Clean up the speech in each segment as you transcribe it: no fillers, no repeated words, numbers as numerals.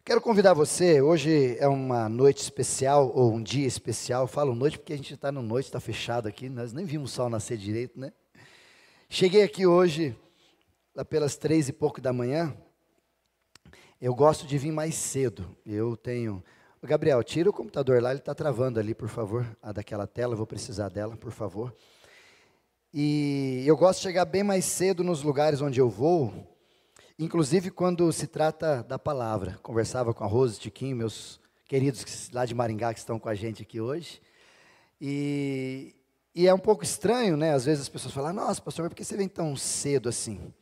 Quero convidar você, hoje é uma noite especial, ou um dia especial, eu falo noite porque a gente está no noite, está fechado aqui, nós nem vimos o sol nascer direito, né? Cheguei aqui hoje, lá pelas 3 e pouco da manhã, eu gosto de vir mais cedo, Gabriel, tira o computador lá, ele está travando ali, por favor, daquela tela, eu vou precisar dela, por favor. E eu gosto de chegar bem mais cedo nos lugares onde eu vou, inclusive quando se trata da palavra. Conversava com a Rose, Tiquinho, meus queridos lá de Maringá que estão com a gente aqui hoje. E é um pouco estranho, né? Às vezes as pessoas falam, nossa, pastor, por que você vem tão cedo assim?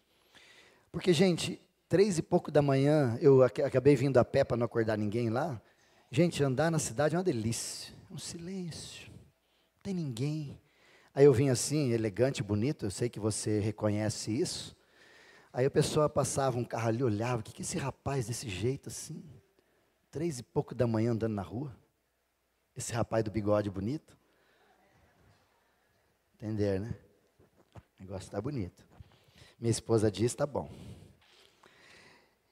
Porque, gente, 3 e pouco da manhã, eu acabei vindo a pé para não acordar ninguém lá. Gente, andar na cidade é uma delícia, é um silêncio, não tem ninguém. Aí eu vim assim, elegante, bonito, eu sei que você reconhece isso. Aí a pessoa passava um carro ali, olhava, o que é esse rapaz desse jeito assim? 3 e pouco da manhã andando na rua? Esse rapaz do bigode bonito? Entenderam, né? O negócio está bonito. Minha esposa diz, está bom.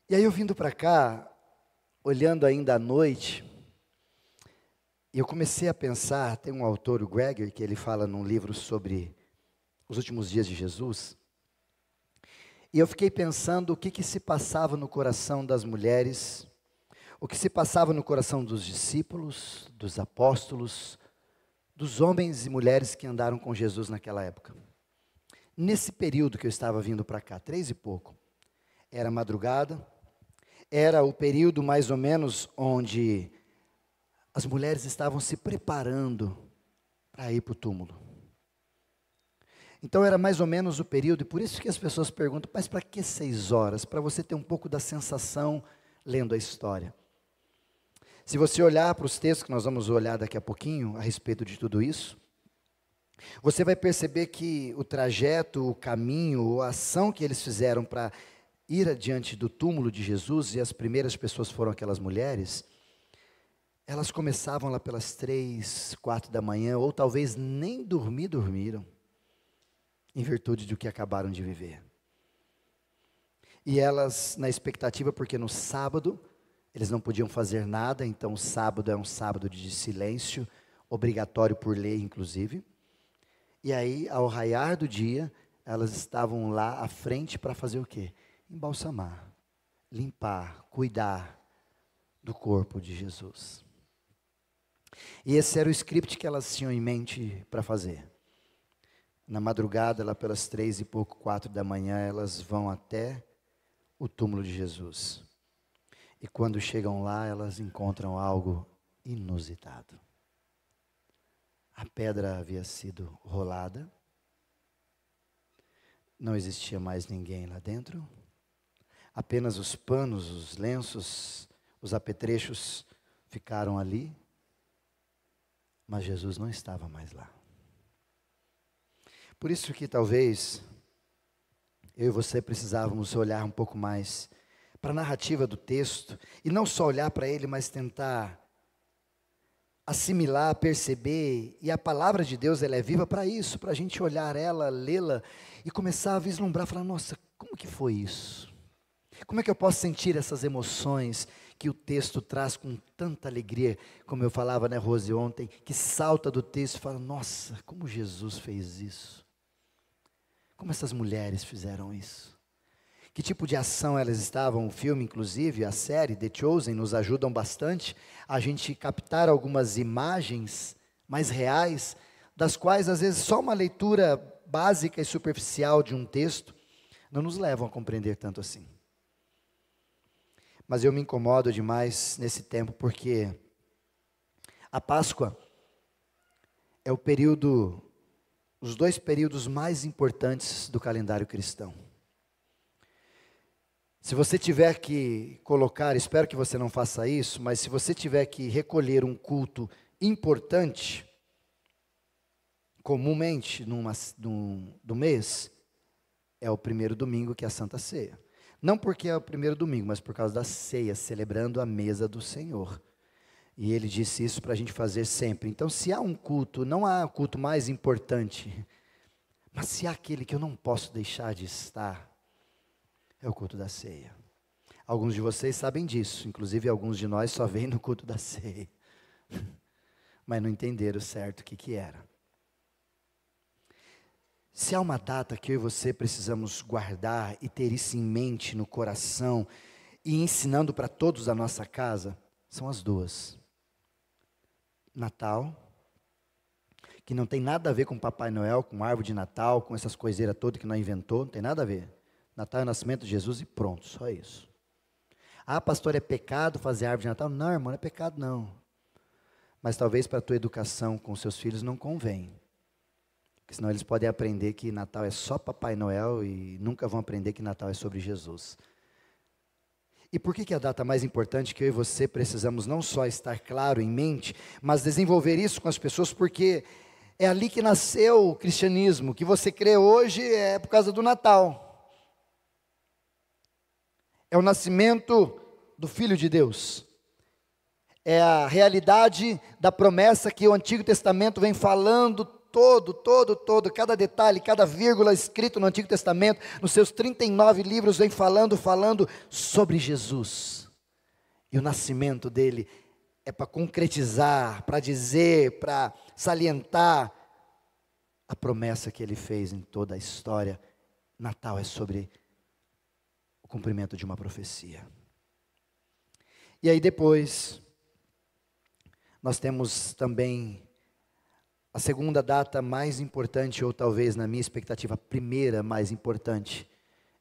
E aí eu vindo para cá, olhando ainda à noite, eu comecei a pensar, tem um autor, o Greger, que ele fala num livro sobre os últimos dias de Jesus, e eu fiquei pensando o que se passava no coração das mulheres, o que se passava no coração dos discípulos, dos apóstolos, dos homens e mulheres que andaram com Jesus naquela época. Nesse período que eu estava vindo para cá, 3 e pouco, era madrugada, era o período mais ou menos onde as mulheres estavam se preparando para ir para o túmulo. Então era mais ou menos o período, e por isso que as pessoas perguntam, mas para que 6 horas? Para você ter um pouco da sensação lendo a história. Se você olhar para os textos que nós vamos olhar daqui a pouquinho, a respeito de tudo isso, você vai perceber que o trajeto, o caminho, a ação que eles fizeram para ir adiante do túmulo de Jesus, e as primeiras pessoas foram aquelas mulheres, elas começavam lá pelas 3, 4 da manhã, ou talvez nem dormiram, em virtude do que acabaram de viver. E elas, na expectativa, porque no sábado, eles não podiam fazer nada, então o sábado é um sábado de silêncio, obrigatório por lei, inclusive. E aí, ao raiar do dia, elas estavam lá à frente para fazer o quê? Embalsamar, limpar, cuidar do corpo de Jesus. E esse era o script que elas tinham em mente para fazer. Na madrugada, lá pelas 3 e pouco, 4 da manhã, elas vão até o túmulo de Jesus. E quando chegam lá, elas encontram algo inusitado. A pedra havia sido rolada, não existia mais ninguém lá dentro, apenas os panos, os lenços, os apetrechos ficaram ali, mas Jesus não estava mais lá. Por isso que talvez eu e você precisávamos olhar um pouco mais para a narrativa do texto, e não só olhar para ele, mas tentar assimilar, perceber, e a palavra de Deus ela é viva para isso, para a gente olhar ela, lê-la, e começar a vislumbrar, falar, nossa, como que foi isso? Como é que eu posso sentir essas emoções que o texto traz com tanta alegria, como eu falava, né, Rose, ontem, que salta do texto e fala, nossa, como Jesus fez isso? Como essas mulheres fizeram isso? Que tipo de ação elas estavam? O filme, inclusive, a série The Chosen, nos ajudam bastante a gente captar algumas imagens mais reais, das quais, às vezes, só uma leitura básica e superficial de um texto não nos levam a compreender tanto assim. Mas eu me incomodo demais nesse tempo, porque a Páscoa é o período, os 2 períodos mais importantes do calendário cristão. Se você tiver que colocar, espero que você não faça isso, mas se você tiver que recolher um culto importante, comumente do mês, é o primeiro domingo, que é a Santa Ceia. Não porque é o primeiro domingo, mas por causa da ceia, celebrando a mesa do Senhor. E ele disse isso para a gente fazer sempre. Então, se há um culto, não há culto mais importante, mas se há aquele que eu não posso deixar de estar, é o culto da ceia. Alguns de vocês sabem disso, inclusive alguns de nós só vêm no culto da ceia, mas não entenderam certo o que era. Se há uma data que eu e você precisamos guardar e ter isso em mente no coração e ensinando para todos da nossa casa, são as duas. Natal, que não tem nada a ver com Papai Noel, com árvore de Natal, com essas coiseiras todas que nós inventou, não tem nada a ver. Natal é o nascimento de Jesus e pronto, só isso. Ah, pastor, é pecado fazer árvore de Natal? Não, irmão, não é pecado não. Mas talvez para a tua educação com seus filhos não convém. Porque senão eles podem aprender que Natal é só Papai Noel e nunca vão aprender que Natal é sobre Jesus. E por que é a data mais importante que eu e você precisamos não só estar claro em mente, mas desenvolver isso com as pessoas, porque é ali que nasceu o cristianismo. O que você crê hoje é por causa do Natal. É o nascimento do Filho de Deus. É a realidade da promessa que o Antigo Testamento vem falando todo, cada detalhe, cada vírgula escrito no Antigo Testamento, nos seus 39 livros, vem falando sobre Jesus. E o nascimento dele é para concretizar, para dizer, para salientar a promessa que ele fez em toda a história. Natal é sobre o cumprimento de uma profecia. E aí depois, nós temos também a segunda data mais importante, ou talvez na minha expectativa, a primeira mais importante,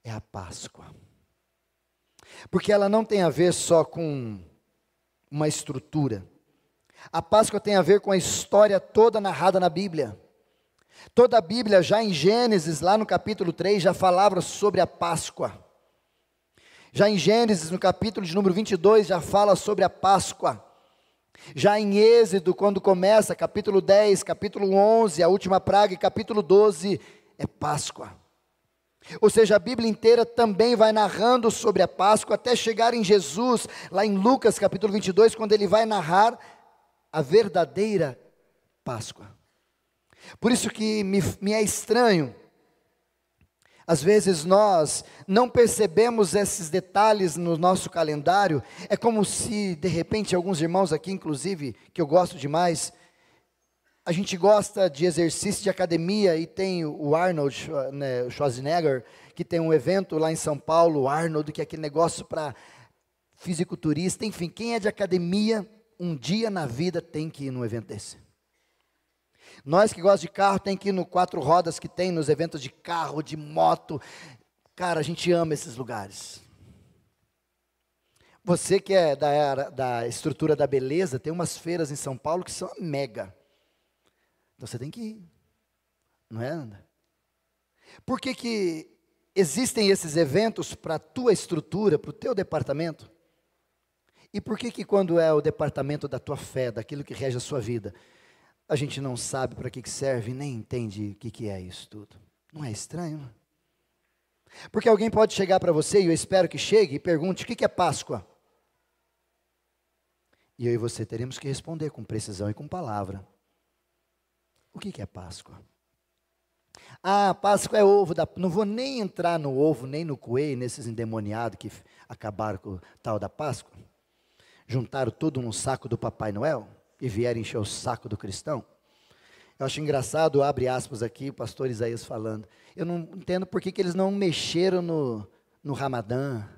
é a Páscoa. Porque ela não tem a ver só com uma estrutura. A Páscoa tem a ver com a história toda narrada na Bíblia. Toda a Bíblia, já em Gênesis, lá no capítulo 3, já falava sobre a Páscoa. Já em Gênesis, no capítulo de número 22, já fala sobre a Páscoa. Já em Êxodo, quando começa, capítulo 10, capítulo 11, a última praga, e capítulo 12, é Páscoa. Ou seja, a Bíblia inteira também vai narrando sobre a Páscoa, até chegar em Jesus, lá em Lucas, capítulo 22, quando ele vai narrar a verdadeira Páscoa. Por isso que me é estranho, às vezes nós não percebemos esses detalhes no nosso calendário. É como se de repente alguns irmãos aqui, inclusive, que eu gosto demais, a gente gosta de exercício de academia e tem o Arnold, né, Schwarzenegger, que tem um evento lá em São Paulo, o Arnold, que é aquele negócio para fisiculturista, enfim, quem é de academia, um dia na vida tem que ir num evento desse. Nós que gostamos de carro, tem que ir no 4 rodas que tem nos eventos de carro, de moto. Cara, a gente ama esses lugares. Você que é da estrutura da beleza, tem umas feiras em São Paulo que são mega. Então você tem que ir. Não é, Ana? Por que existem esses eventos para a tua estrutura, para o teu departamento? E por que quando é o departamento da tua fé, daquilo que rege a sua vida, a gente não sabe para que serve e nem entende o que é isso tudo? Não é estranho? Porque alguém pode chegar para você, e eu espero que chegue, e pergunte: o que é Páscoa? E eu e você teremos que responder com precisão e com palavra. O que é Páscoa? Ah, Páscoa é ovo da... Não vou nem entrar no ovo, nem no coelho, nesses endemoniados que acabaram com o tal da Páscoa. Juntaram tudo num saco do Papai Noel e vieram encher o saco do cristão. Eu acho engraçado, abre aspas aqui, o pastor Isaías falando. Eu não entendo por que eles não mexeram no Ramadã,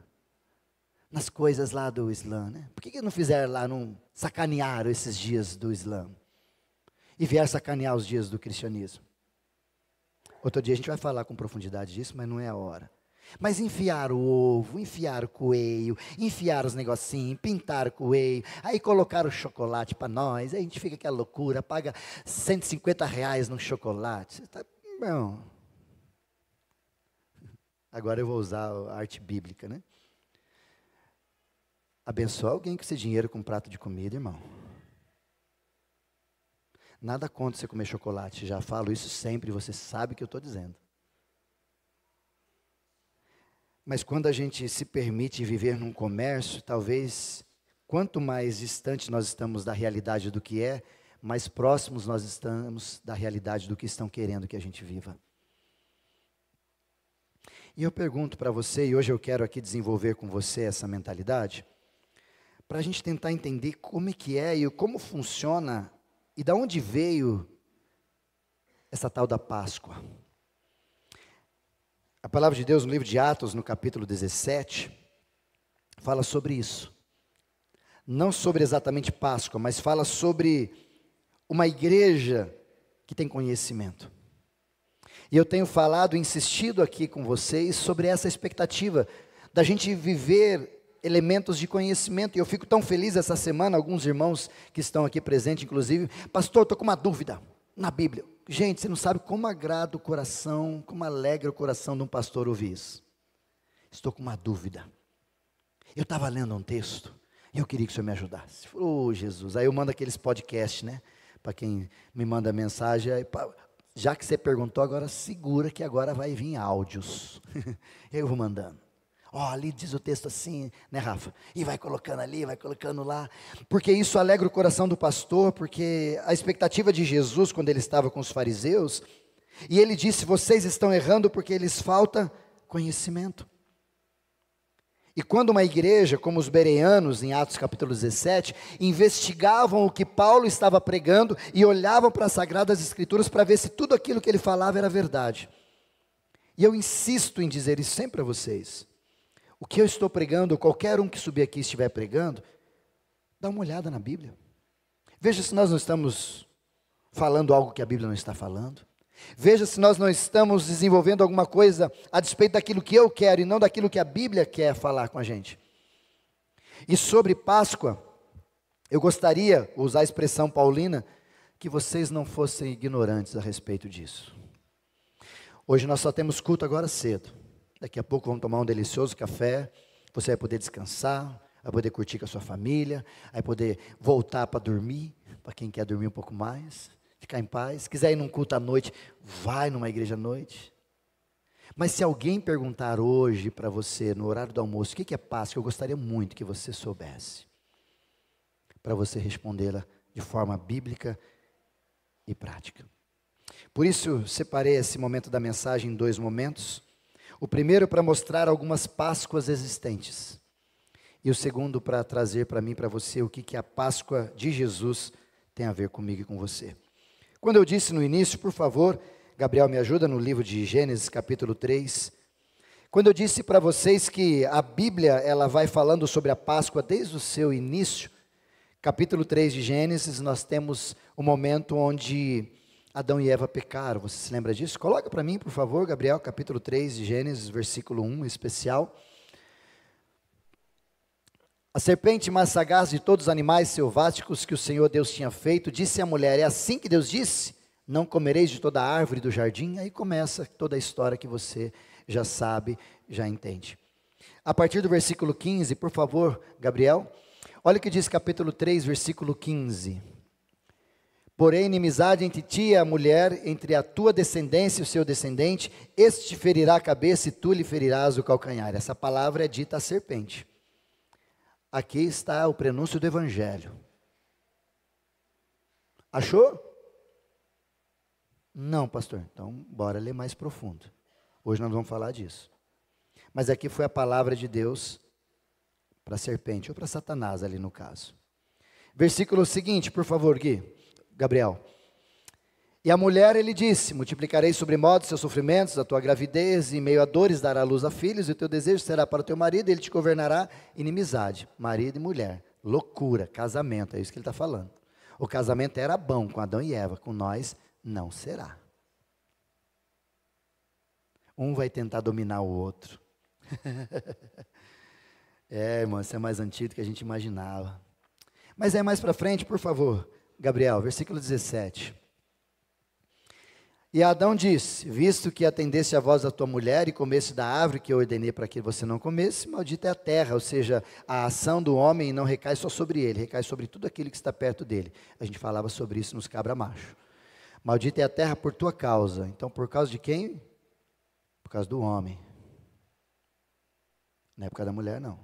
nas coisas lá do Islã, né? Por que não fizeram lá, não sacanearam esses dias do Islã? E vieram sacanear os dias do cristianismo. Outro dia a gente vai falar com profundidade disso, mas não é a hora. Mas enfiaram o ovo, enfiaram o coelho, enfiaram os negocinhos, pintaram o coelho, aí colocaram o chocolate para nós, aí a gente fica aquela loucura, paga R$150 num chocolate. Bom, agora eu vou usar a arte bíblica, né? Abençoa alguém com esse dinheiro com um prato de comida, irmão. Nada contra você comer chocolate, já falo isso sempre, você sabe o que eu estou dizendo. Mas quando a gente se permite viver num comércio, talvez, quanto mais distante nós estamos da realidade do que é, mais próximos nós estamos da realidade do que estão querendo que a gente viva. E eu pergunto para você, e hoje eu quero aqui desenvolver com você essa mentalidade, para a gente tentar entender como é que é e como funciona e de onde veio essa tal da Páscoa. A palavra de Deus no livro de Atos, no capítulo 17, fala sobre isso. Não sobre exatamente Páscoa, mas fala sobre uma igreja que tem conhecimento. E eu tenho falado, insistido aqui com vocês sobre essa expectativa da gente viver elementos de conhecimento. E eu fico tão feliz essa semana, alguns irmãos que estão aqui presentes, inclusive, pastor, estou com uma dúvida na Bíblia. Gente, você não sabe como agrada o coração, como alegra o coração de um pastor ouvir isso. Estou com uma dúvida. Eu estava lendo um texto e eu queria que o senhor me ajudasse. Oh, Jesus. Aí eu mando aqueles podcasts, né? Para quem me manda mensagem, aí, já que você perguntou, agora segura que agora vai vir áudios. Eu vou mandando. Ali diz o texto assim, né, Rafa? E vai colocando ali, vai colocando lá. Porque isso alegra o coração do pastor, porque a expectativa de Jesus, quando ele estava com os fariseus, e ele disse, vocês estão errando porque lhes falta conhecimento. E quando uma igreja, como os bereanos, em Atos capítulo 17, investigavam o que Paulo estava pregando e olhavam para as Sagradas Escrituras para ver se tudo aquilo que ele falava era verdade. E eu insisto em dizer isso sempre a vocês. O que eu estou pregando, qualquer um que subir aqui estiver pregando, dá uma olhada na Bíblia. Veja se nós não estamos falando algo que a Bíblia não está falando. Veja se nós não estamos desenvolvendo alguma coisa a despeito daquilo que eu quero e não daquilo que a Bíblia quer falar com a gente. E sobre Páscoa, eu gostaria, usar a expressão paulina, que vocês não fossem ignorantes a respeito disso. Hoje nós só temos culto agora cedo. Daqui a pouco vamos tomar um delicioso café, você vai poder descansar, vai poder curtir com a sua família, vai poder voltar para dormir, para quem quer dormir um pouco mais, ficar em paz. Se quiser ir num culto à noite, vai numa igreja à noite. Mas se alguém perguntar hoje para você, no horário do almoço, o que é Páscoa, eu gostaria muito que você soubesse, para você respondê-la de forma bíblica e prática. Por isso, separei esse momento da mensagem em 2 momentos. O primeiro para mostrar algumas Páscoas existentes. E o segundo para trazer para mim e para você o que a Páscoa de Jesus tem a ver comigo e com você. Quando eu disse no início, por favor, Gabriel me ajuda no livro de Gênesis capítulo 3. Quando eu disse para vocês que a Bíblia ela vai falando sobre a Páscoa desde o seu início, capítulo 3 de Gênesis, nós temos o momento onde Adão e Eva pecaram. Você se lembra disso? Coloca para mim, por favor, Gabriel, capítulo 3 de Gênesis, versículo 1, especial. A serpente mais sagaz de todos os animais selváticos que o Senhor Deus tinha feito, disse à mulher, é assim que Deus disse? Não comereis de toda a árvore do jardim? Aí começa toda a história que você já sabe, já entende. A partir do versículo 15, por favor, Gabriel, olha o que diz capítulo 3, versículo 15. Porém, inimizade entre ti e a mulher, entre a tua descendência e o seu descendente, este te ferirá a cabeça e tu lhe ferirás o calcanhar. Essa palavra é dita à serpente. Aqui está o prenúncio do Evangelho. Achou? Não, pastor. Então, bora ler mais profundo. Hoje nós vamos falar disso. Mas aqui foi a palavra de Deus para a serpente, ou para Satanás ali no caso. Versículo seguinte, por favor, Gui. Gabriel. E a mulher, ele disse, multiplicarei sobremodo seus sofrimentos, a tua gravidez, e em meio a dores dará luz a filhos, e o teu desejo será para o teu marido, e ele te governará inimizade. Marido e mulher, loucura, casamento, é isso que ele está falando. O casamento era bom com Adão e Eva, com nós não será. Um vai tentar dominar o outro. Irmão, isso é mais antigo do que a gente imaginava. Mas é mais para frente, por favor. Gabriel, versículo 17. E Adão disse, visto que atendesse a voz da tua mulher e comesse da árvore que eu ordenei para que você não comesse, maldita é a terra, ou seja, a ação do homem não recai só sobre ele, recai sobre tudo aquilo que está perto dele. A gente falava sobre isso nos cabra macho. Maldita é a terra por tua causa. Então, por causa de quem? Por causa do homem. Não é por causa da mulher, não.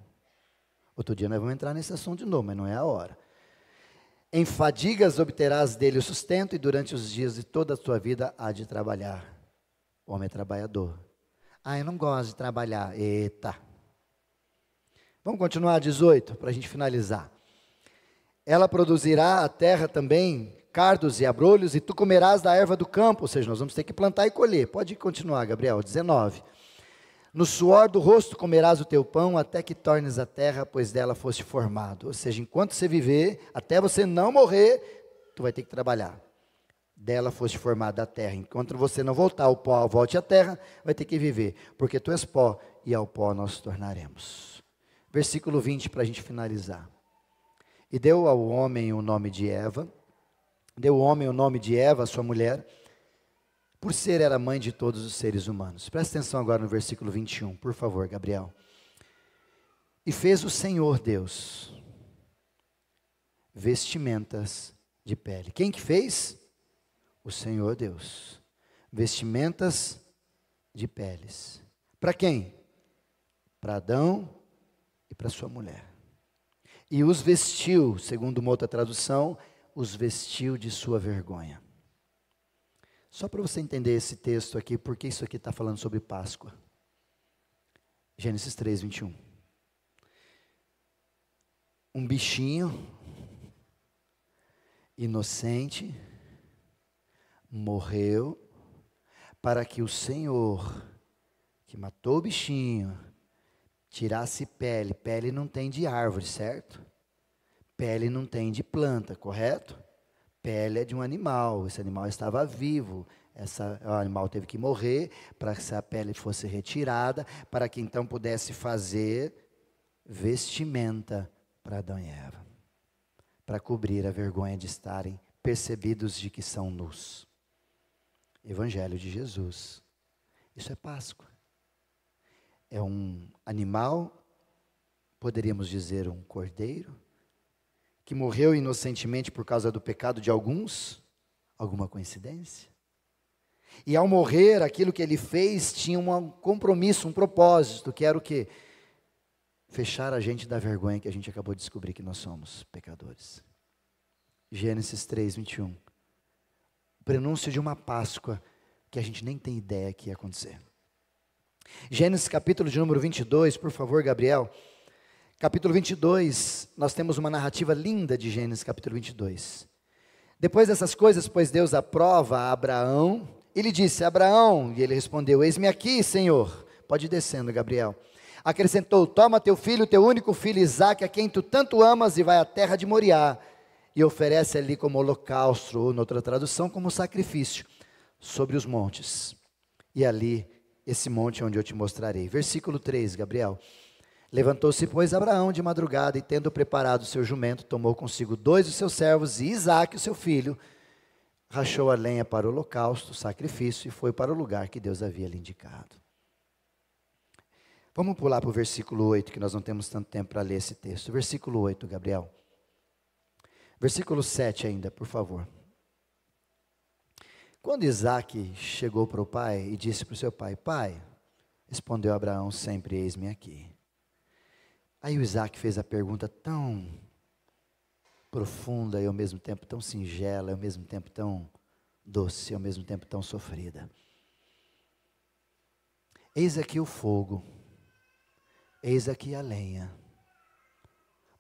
Outro dia nós vamos entrar nesse assunto de novo, mas não é a hora. Em fadigas obterás dele o sustento, e durante os dias de toda a tua vida há de trabalhar. O homem é trabalhador. Ah, eu não gosto de trabalhar. Eita. Vamos continuar 18, para a gente finalizar. Ela produzirá a terra também cardos e abrolhos, e tu comerás da erva do campo. Ou seja, nós vamos ter que plantar e colher. Pode continuar, Gabriel. 19. No suor do rosto comerás o teu pão, até que tornes a terra, pois dela foste formado. Ou seja, enquanto você viver, até você não morrer, tu vai ter que trabalhar. Dela foste formada a terra. Enquanto você não voltar ao pó, volte à terra, vai ter que viver. Porque tu és pó, e ao pó nós tornaremos. Versículo 20, para a gente finalizar. E deu ao homem o nome de Eva. Deu ao homem o nome de Eva, sua mulher, por ser era mãe de todos os seres humanos. Presta atenção agora no versículo 21, por favor, Gabriel. E fez o Senhor Deus vestimentas de pele. Quem que fez? O Senhor Deus. Vestimentas de peles. Para quem? Para Adão e para sua mulher. E os vestiu, segundo uma outra tradução, os vestiu de sua vergonha. Só para você entender esse texto aqui, porque isso aqui está falando sobre Páscoa. Gênesis 3, 21. Um bichinho inocente morreu para que o Senhor, que matou o bichinho, tirasse pele. Pele não tem de árvore, certo? Pele não tem de planta, correto? Pele é de um animal, esse animal estava vivo, o animal teve que morrer para que essa pele fosse retirada, para que então pudesse fazer vestimenta para Adão e Eva, para cobrir a vergonha de estarem percebidos de que são nus. Evangelho de Jesus, isso é Páscoa. É um animal, poderíamos dizer um cordeiro, que morreu inocentemente por causa do pecado de alguns, alguma coincidência? E ao morrer, aquilo que ele fez tinha um compromisso, um propósito, que era o quê? Fechar a gente da vergonha que a gente acabou de descobrir que nós somos pecadores. Gênesis 3, 21. O prenúncio de uma Páscoa que a gente nem tem ideia que ia acontecer. Gênesis capítulo de número 22, por favor, Gabriel. Capítulo 22, nós temos uma narrativa linda de Gênesis capítulo 22. Depois dessas coisas, pois Deus aprova a Abraão, e lhe disse: Abraão, e ele respondeu: eis-me aqui, Senhor. Pode ir descendo, Gabriel. Acrescentou: toma teu filho, teu único filho Isaque, a quem tu tanto amas, e vai à terra de Moriá, e oferece ali como holocausto, ou noutra tradução, como sacrifício, sobre os montes. E ali, esse monte onde eu te mostrarei. Versículo 3, Gabriel. Levantou-se, pois, Abraão de madrugada, e tendo preparado o seu jumento, tomou consigo 2 dos seus servos, e Isaque, o seu filho, rachou a lenha para o holocausto, o sacrifício, e foi para o lugar que Deus havia lhe indicado. Vamos pular para o versículo 8, que nós não temos tanto tempo para ler esse texto. Versículo 8, Gabriel. Versículo 7 ainda, por favor. Quando Isaque chegou para o pai e disse para o seu pai: pai, respondeu Abraão sempre: eis-me aqui. Aí o Isaque fez a pergunta tão profunda e ao mesmo tempo tão singela, e ao mesmo tempo tão doce, e ao mesmo tempo tão sofrida. Eis aqui o fogo, eis aqui a lenha,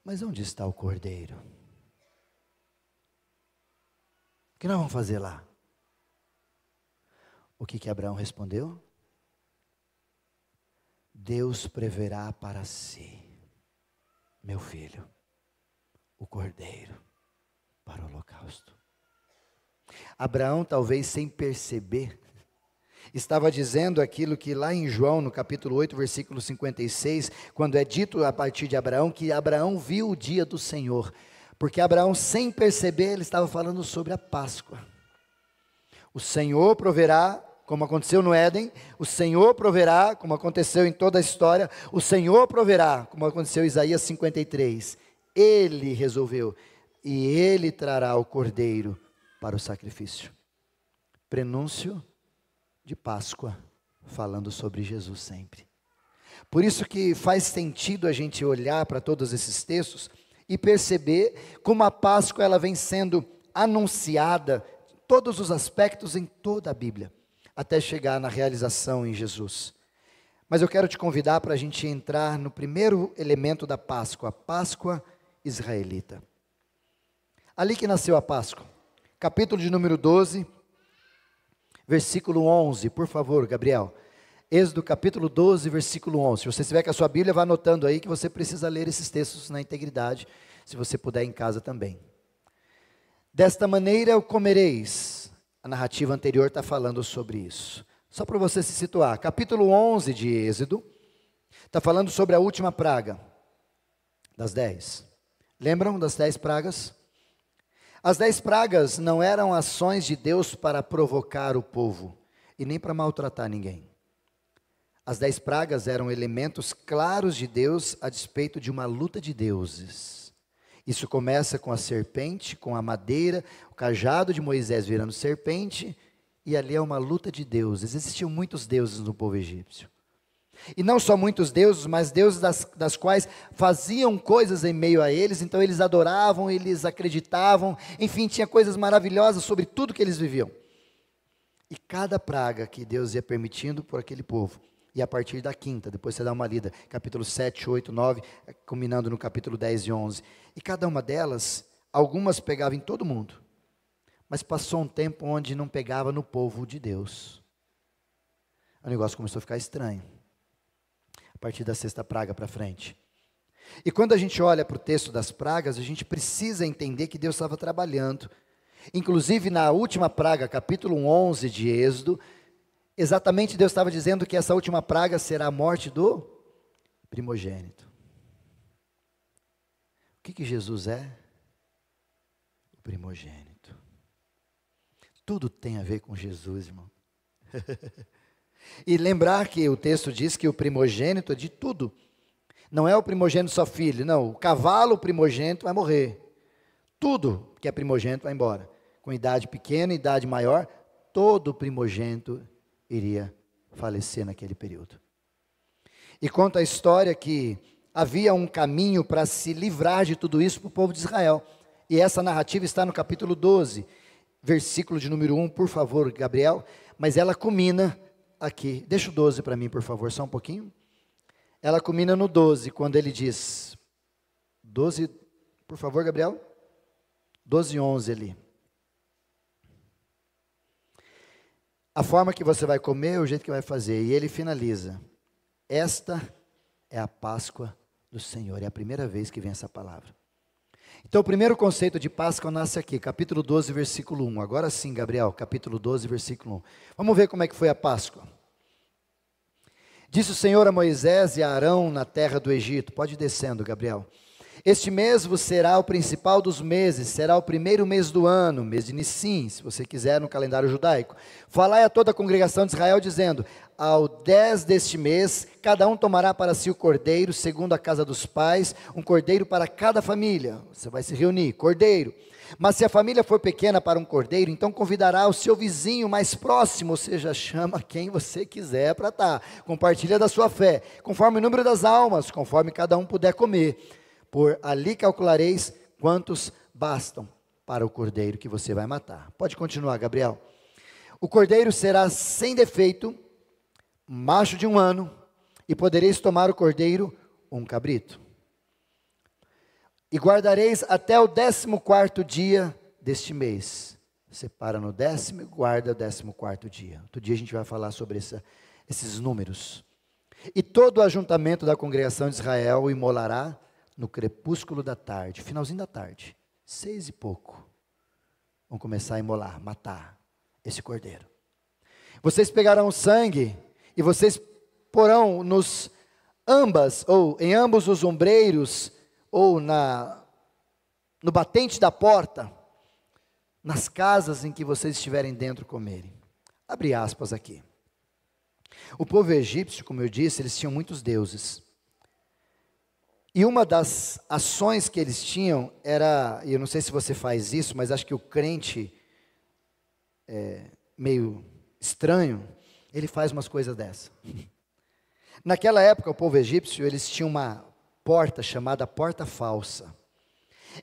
mas onde está o cordeiro? O que nós vamos fazer lá? O que Abraão respondeu? Deus preverá para si, meu filho, o cordeiro para o holocausto. Abraão, talvez sem perceber, estava dizendo aquilo que lá em João, no capítulo 8, versículo 56, quando é dito a partir de Abraão, que Abraão viu o dia do Senhor, porque Abraão, sem perceber, ele estava falando sobre a Páscoa. O Senhor proverá, como aconteceu no Éden, o Senhor proverá, como aconteceu em toda a história, o Senhor proverá, como aconteceu em Isaías 53. Ele resolveu, e Ele trará o cordeiro para o sacrifício. Prenúncio de Páscoa, falando sobre Jesus sempre. Por isso que faz sentido a gente olhar para todos esses textos e perceber como a Páscoa ela vem sendo anunciada, todos os aspectos em toda a Bíblia, até chegar na realização em Jesus. Mas eu quero te convidar para a gente entrar no primeiro elemento da Páscoa, a Páscoa israelita. Ali que nasceu a Páscoa. Capítulo de número 12, versículo 11, por favor, Gabriel. Êxodo capítulo 12, versículo 11. Se você estiver com a sua Bíblia, vá anotando aí que você precisa ler esses textos na integridade, se você puder em casa também. Desta maneira o comereis. A narrativa anterior está falando sobre isso. Só para você se situar, capítulo 11 de Êxodo, está falando sobre a última praga, das 10. Lembram das 10 pragas? As 10 pragas não eram ações de Deus para provocar o povo, e nem para maltratar ninguém. As 10 pragas eram elementos claros de Deus a despeito de uma luta de deuses. Isso começa com a serpente, com a madeira, o cajado de Moisés virando serpente, e ali é uma luta de deuses. Existiam muitos deuses no povo egípcio. E não só muitos deuses, mas deuses das quais faziam coisas em meio a eles, então eles adoravam, eles acreditavam, enfim, tinha coisas maravilhosas sobre tudo que eles viviam. E cada praga que Deus ia permitindo por aquele povo, e a partir da quinta, depois você dá uma lida, capítulo 7, 8, 9, culminando no capítulo 10 e 11. E cada uma delas, algumas pegavam em todo mundo, mas passou um tempo onde não pegava no povo de Deus. O negócio começou a ficar estranho, a partir da sexta praga para frente. E quando a gente olha para o texto das pragas, a gente precisa entender que Deus estava trabalhando. Inclusive na última praga, capítulo 11 de Êxodo, exatamente Deus estava dizendo que essa última praga será a morte do primogênito. O que Jesus é? O primogênito. Tudo tem a ver com Jesus, irmão. E lembrar que o texto diz que o primogênito é de tudo. Não é o primogênito só filho, não. O cavalo primogênito vai morrer. Tudo que é primogênito vai embora. Com idade pequena, idade maior, todo primogênito iria falecer naquele período. E conta a história que havia um caminho para se livrar de tudo isso para o povo de Israel. E essa narrativa está no capítulo 12, versículo de número 1, por favor, Gabriel. Mas ela culmina aqui. Deixa o 12 para mim, por favor, só um pouquinho. Ela culmina no 12, quando ele diz, 12, por favor, Gabriel. 12 e 11 ali. A forma que você vai comer, o jeito que vai fazer. E ele finaliza. Esta é a Páscoa do Senhor. É a primeira vez que vem essa palavra. Então, o primeiro conceito de Páscoa nasce aqui, capítulo 12, versículo 1. Agora sim, Gabriel, capítulo 12, versículo 1. Vamos ver como é que foi a Páscoa. Disse o Senhor a Moisés e a Arão na terra do Egito. Pode ir descendo, Gabriel. Este mês vos será o principal dos meses, será o primeiro mês do ano, mês de Nissim, se você quiser, no calendário judaico. Falai a toda a congregação de Israel, dizendo, ao 10 deste mês, cada um tomará para si o cordeiro, segundo a casa dos pais, um cordeiro para cada família. Você vai se reunir, cordeiro. Mas se a família for pequena para um cordeiro, então convidará o seu vizinho mais próximo, ou seja, chama quem você quiser para estar. Compartilha da sua fé, conforme o número das almas, conforme cada um puder comer. Por ali calculareis quantos bastam para o cordeiro que você vai matar. Pode continuar, Gabriel. O cordeiro será sem defeito, macho de 1 ano, e podereis tomar o cordeiro um cabrito. E guardareis até o 14º dia deste mês. Separa no 10º e guarda o 14º dia. Outro dia a gente vai falar sobre esses números. E todo o ajuntamento da congregação de Israel o imolará no crepúsculo da tarde, finalzinho da tarde, 6 e pouco, vão começar a imolar, matar esse cordeiro. Vocês pegarão o sangue e vocês porão em ambos os ombreiros, ou no batente da porta, nas casas em que vocês estiverem dentro comerem. Abre aspas aqui. O povo egípcio, como eu disse, eles tinham muitos deuses. E uma das ações que eles tinham era, e eu não sei se você faz isso, mas acho que o crente, meio estranho, ele faz umas coisas dessas. Naquela época, o povo egípcio, eles tinham uma porta chamada porta falsa.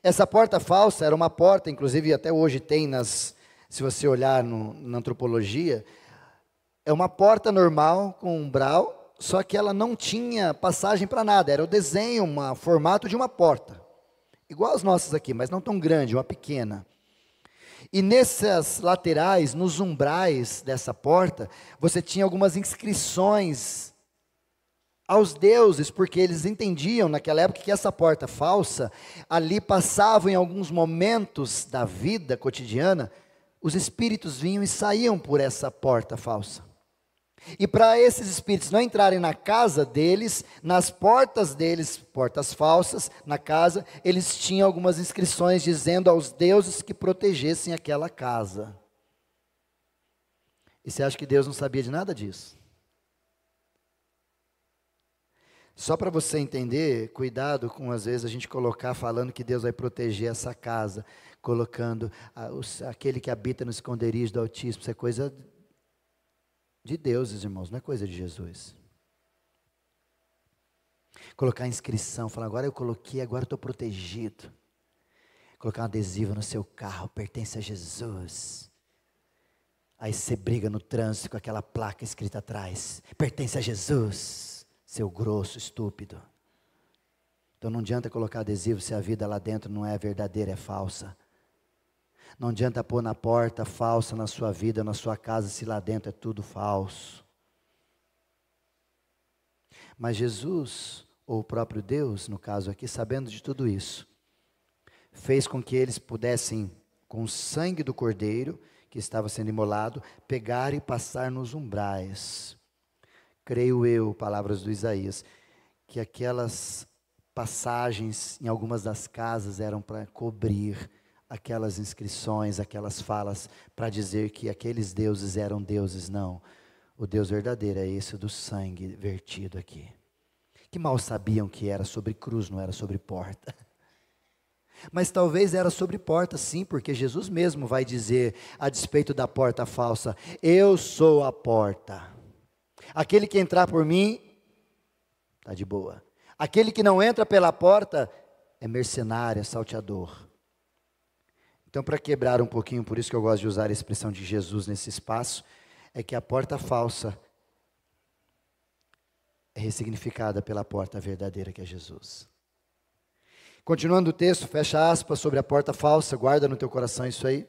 Essa porta falsa era uma porta, inclusive até hoje tem se você olhar na antropologia, é uma porta normal com umbral só que ela não tinha passagem para nada, era o desenho, um formato de uma porta, igual as nossas aqui, mas não tão grande, uma pequena. E nessas laterais, nos umbrais dessa porta, você tinha algumas inscrições aos deuses, porque eles entendiam naquela época que essa porta falsa, ali passavam em alguns momentos da vida cotidiana, os espíritos vinham e saíam por essa porta falsa. E para esses espíritos não entrarem na casa deles, nas portas deles, portas falsas, na casa, eles tinham algumas inscrições dizendo aos deuses que protegessem aquela casa. E você acha que Deus não sabia de nada disso? Só para você entender, cuidado com às vezes a gente colocar falando que Deus vai proteger essa casa, colocando aquele que habita no esconderijo do Altíssimo, isso é coisa de deuses, irmãos, não é coisa de Jesus. Colocar inscrição, falar, agora eu coloquei, agora estou protegido. Colocar um adesivo no seu carro, pertence a Jesus. Aí você briga no trânsito com aquela placa escrita atrás, pertence a Jesus. Seu grosso, estúpido. Então não adianta colocar adesivo se a vida lá dentro não é verdadeira, é falsa. Não adianta pôr na porta falsa na sua vida, na sua casa, se lá dentro é tudo falso. Mas Jesus, ou o próprio Deus, no caso aqui, sabendo de tudo isso, fez com que eles pudessem, com o sangue do cordeiro, que estava sendo imolado, pegar e passar nos umbrais. Creio eu, palavras do Isaías, que aquelas passagens em algumas das casas eram para cobrir aquelas inscrições, aquelas falas, para dizer que aqueles deuses eram deuses, não. O Deus verdadeiro é esse do sangue vertido aqui. Que mal sabiam que era sobre cruz, não era sobre porta. Mas talvez era sobre porta sim, porque Jesus mesmo vai dizer, a despeito da porta falsa, eu sou a porta. Aquele que entrar por mim, está de boa. Aquele que não entra pela porta, é mercenário, é salteador. Então, para quebrar um pouquinho, por isso que eu gosto de usar a expressão de Jesus nesse espaço, é que a porta falsa é ressignificada pela porta verdadeira que é Jesus. Continuando o texto, fecha aspas sobre a porta falsa, guarda no teu coração isso aí.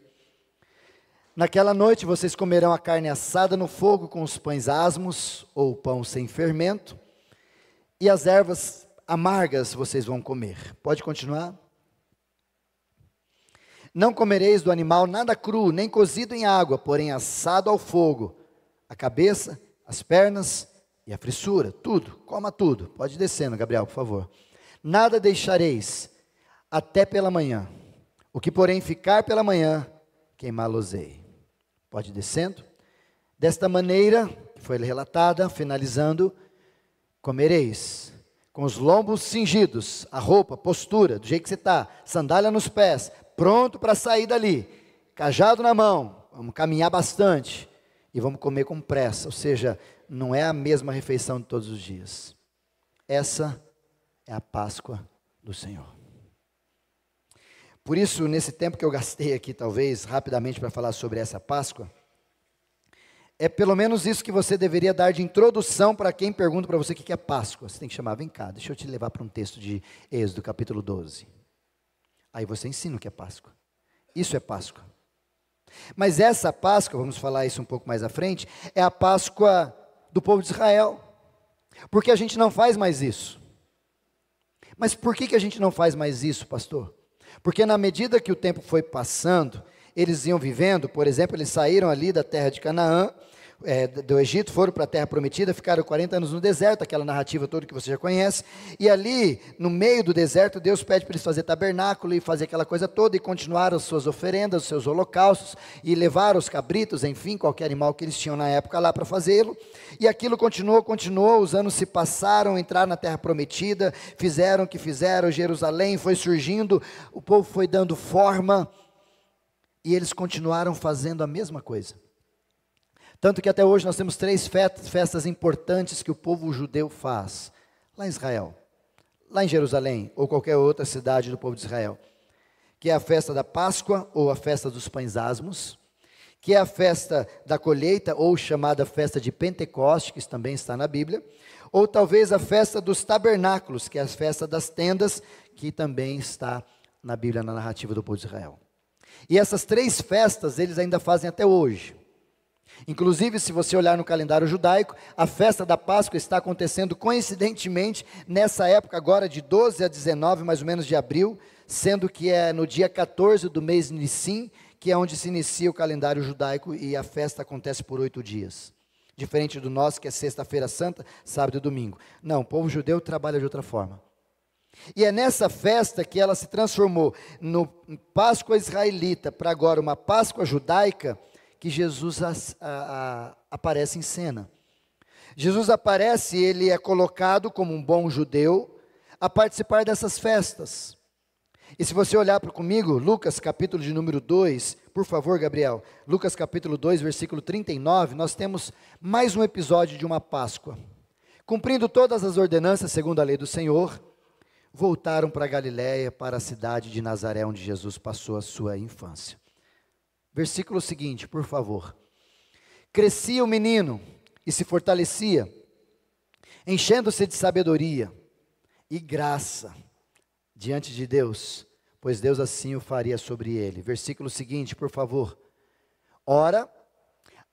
Naquela noite vocês comerão a carne assada no fogo com os pães asmos, ou pão sem fermento, e as ervas amargas vocês vão comer. Pode continuar? Não comereis do animal nada cru, nem cozido em água, porém assado ao fogo, a cabeça, as pernas e a frissura, tudo, coma tudo. Pode ir descendo, Gabriel, por favor. Nada deixareis até pela manhã, o que porém ficar pela manhã, queimá-los-ei. Pode ir descendo. Desta maneira, que foi relatada, finalizando, comereis com os lombos cingidos, a roupa, postura, do jeito que você está, sandália nos pés, pronto para sair dali, cajado na mão, vamos caminhar bastante e vamos comer com pressa, ou seja, não é a mesma refeição de todos os dias. Essa é a Páscoa do Senhor. Por isso, nesse tempo que eu gastei aqui, talvez, rapidamente para falar sobre essa Páscoa, é pelo menos isso que você deveria dar de introdução para quem pergunta para você o que é Páscoa. Você tem que chamar, vem cá, deixa eu te levar para um texto de Êxodo, capítulo 12. Aí você ensina o que é Páscoa. Isso é Páscoa. Mas essa Páscoa, vamos falar isso um pouco mais à frente, é a Páscoa do povo de Israel. Porque a gente não faz mais isso. Mas por que a gente não faz mais isso, pastor? Porque na medida que o tempo foi passando, eles iam vivendo, por exemplo, eles saíram ali da terra de Canaã, do Egito, foram para a terra prometida, ficaram 40 anos no deserto, aquela narrativa toda que você já conhece, e ali, no meio do deserto, Deus pede para eles fazer tabernáculo e fazer aquela coisa toda, e continuar as suas oferendas, os seus holocaustos, e levar os cabritos, enfim, qualquer animal que eles tinham na época lá para fazê-lo, e aquilo continuou, os anos se passaram, entraram na terra prometida, fizeram o que fizeram, Jerusalém foi surgindo, o povo foi dando forma, e eles continuaram fazendo a mesma coisa. Tanto que até hoje nós temos 3 festas importantes que o povo judeu faz. Lá em Israel, lá em Jerusalém, ou qualquer outra cidade do povo de Israel. Que é a festa da Páscoa, ou a festa dos pães asmos. Que é a festa da colheita, ou chamada festa de Pentecoste, que isso também está na Bíblia. Ou talvez a festa dos tabernáculos, que é a festa das tendas, que também está na Bíblia, na narrativa do povo de Israel. E essas 3 festas eles ainda fazem até hoje. Inclusive, se você olhar no calendário judaico, a festa da Páscoa está acontecendo coincidentemente nessa época agora de 12 a 19, mais ou menos, de abril, sendo que é no dia 14 do mês Nissim, que é onde se inicia o calendário judaico e a festa acontece por 8 dias. Diferente do nosso, que é sexta-feira santa, sábado e domingo. Não, o povo judeu trabalha de outra forma. E é nessa festa que ela se transformou no Páscoa israelita para agora uma Páscoa judaica, que Jesus aparece em cena. Jesus aparece e ele é colocado como um bom judeu a participar dessas festas. E se você olhar comigo, Lucas capítulo de número 2, por favor, Gabriel, Lucas capítulo 2, versículo 39, nós temos mais um episódio de uma Páscoa. Cumprindo todas as ordenanças segundo a lei do Senhor, voltaram para Galiléia, para a cidade de Nazaré, onde Jesus passou a sua infância. Versículo seguinte, por favor. Crescia o menino e se fortalecia, enchendo-se de sabedoria e graça diante de Deus, pois Deus assim o faria sobre ele. Versículo seguinte, por favor. Ora,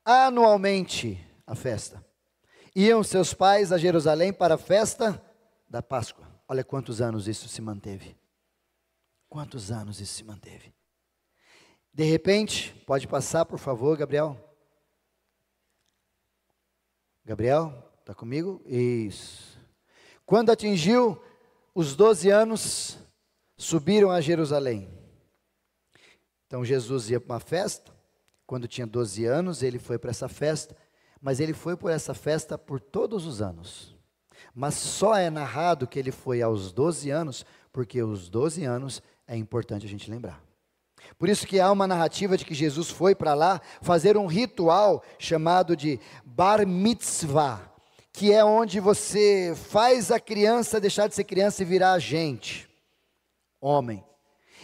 anualmente a festa, iam seus pais a Jerusalém para a festa da Páscoa. Olha quantos anos isso se manteve. Quantos anos isso se manteve. De repente, pode passar, por favor, Gabriel. Gabriel, está comigo? Isso. Quando atingiu os 12 anos, subiram a Jerusalém. Então Jesus ia para uma festa, quando tinha 12 anos, ele foi para essa festa, mas ele foi por essa festa por todos os anos. Mas só é narrado que ele foi aos 12 anos, porque os 12 anos é importante a gente lembrar. Por isso que há uma narrativa de que Jesus foi para lá fazer um ritual chamado de Bar Mitzvah, que é onde você faz a criança deixar de ser criança e virar gente, homem.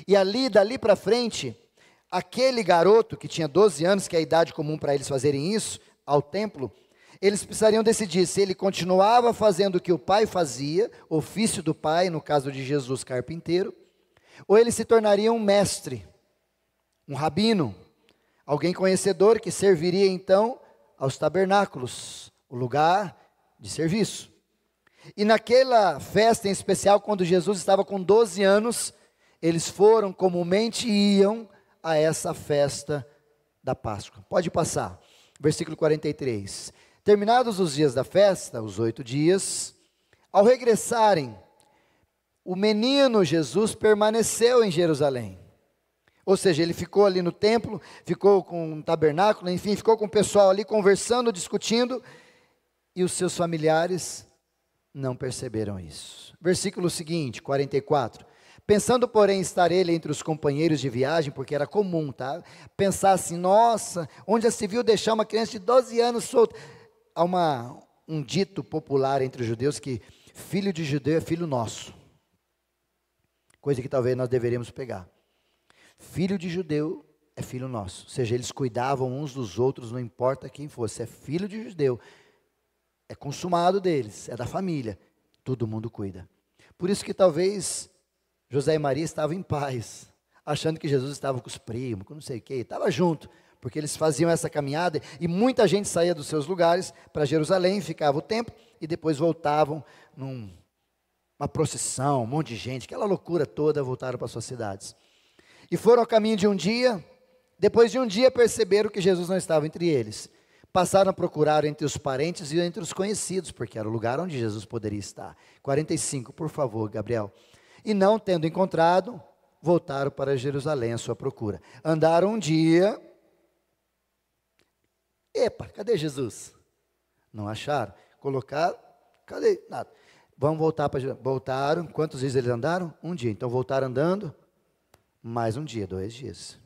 E dali para frente, aquele garoto que tinha 12 anos, que é a idade comum para eles fazerem isso, ao templo, eles precisariam decidir se ele continuava fazendo o que o pai fazia, ofício do pai, no caso de Jesus, carpinteiro, ou ele se tornaria um mestre, um rabino, alguém conhecedor que serviria então aos tabernáculos, o lugar de serviço. E naquela festa em especial, quando Jesus estava com 12 anos, eles comumente iam a essa festa da Páscoa. Pode passar, versículo 43. Terminados os dias da festa, os 8 dias, ao regressarem, o menino Jesus permaneceu em Jerusalém. Ou seja, ele ficou ali no templo, ficou com o tabernáculo, enfim, ficou com o pessoal ali conversando, discutindo, e os seus familiares não perceberam isso. Versículo seguinte, 44. Pensando, porém, estar ele entre os companheiros de viagem, porque era comum, tá? Pensar assim, nossa, onde já se viu deixar uma criança de 12 anos solta? Há um dito popular entre os judeus que filho de judeu é filho nosso. Coisa que talvez nós deveríamos pegar. Filho de judeu é filho nosso. Ou seja, eles cuidavam uns dos outros, não importa quem fosse. É filho de judeu, é consumado deles, é da família. Todo mundo cuida. Por isso que talvez José e Maria estavam em paz, achando que Jesus estava com os primos, com não sei o quê, estava junto, porque eles faziam essa caminhada e muita gente saía dos seus lugares para Jerusalém, ficava o tempo e depois voltavam numa procissão, um monte de gente, aquela loucura toda, voltaram para suas cidades. E foram ao caminho de um dia, depois de um dia perceberam que Jesus não estava entre eles. Passaram a procurar entre os parentes e entre os conhecidos, porque era o lugar onde Jesus poderia estar. 45, por favor, Gabriel. E não tendo encontrado, voltaram para Jerusalém à sua procura. Andaram um dia. Epa, cadê Jesus? Não acharam. Colocaram, cadê? Nada. Vamos voltar para Jerusalém. Voltaram. Quantos dias eles andaram? Um dia. Então voltaram andando. Mais um dia, 2 dias.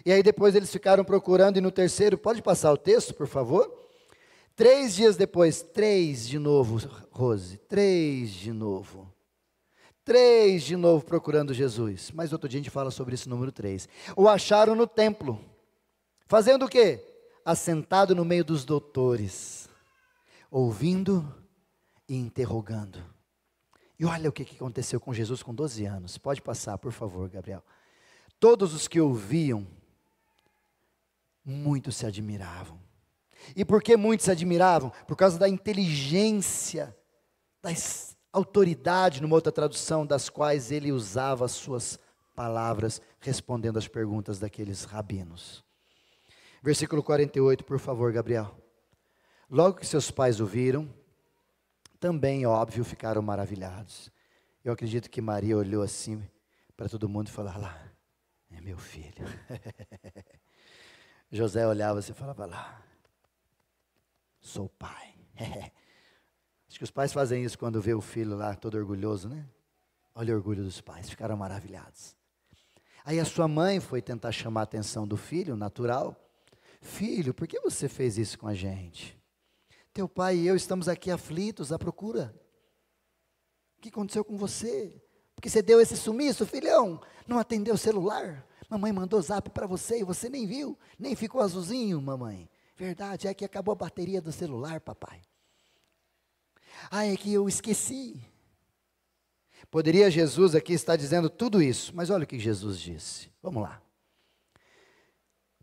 E aí depois eles ficaram procurando, e no terceiro, pode passar o texto, por favor? 3 dias depois, 3 de novo, Rose, 3 de novo. 3 de novo procurando Jesus. Mas outro dia a gente fala sobre esse número 3. O acharam no templo. Fazendo o quê? Assentado no meio dos doutores, ouvindo e interrogando. E olha o que aconteceu com Jesus com 12 anos. Pode passar, por favor, Gabriel. Todos os que ouviam, muitos se admiravam. E por que muitos se admiravam? Por causa da inteligência, da autoridade, numa outra tradução, das quais ele usava as suas palavras, respondendo às perguntas daqueles rabinos. Versículo 48, por favor, Gabriel. Logo que seus pais o viram, também, óbvio, ficaram maravilhados. Eu acredito que Maria olhou assim para todo mundo e falou: lá, é meu filho. José olhava assim e falava: lá, sou o pai. Acho que os pais fazem isso quando vê o filho lá todo orgulhoso, né? Olha o orgulho dos pais, ficaram maravilhados. Aí a sua mãe foi tentar chamar a atenção do filho, natural. Filho, por que você fez isso com a gente? Teu pai e eu estamos aqui aflitos à procura. O que aconteceu com você? Porque você deu esse sumiço, filhão? Não atendeu o celular? Mamãe mandou zap para você e você nem viu, nem ficou azulzinho, mamãe. Verdade, é que acabou a bateria do celular, papai. Ah, é que eu esqueci. Poderia Jesus aqui estar dizendo tudo isso, mas olha o que Jesus disse. Vamos lá.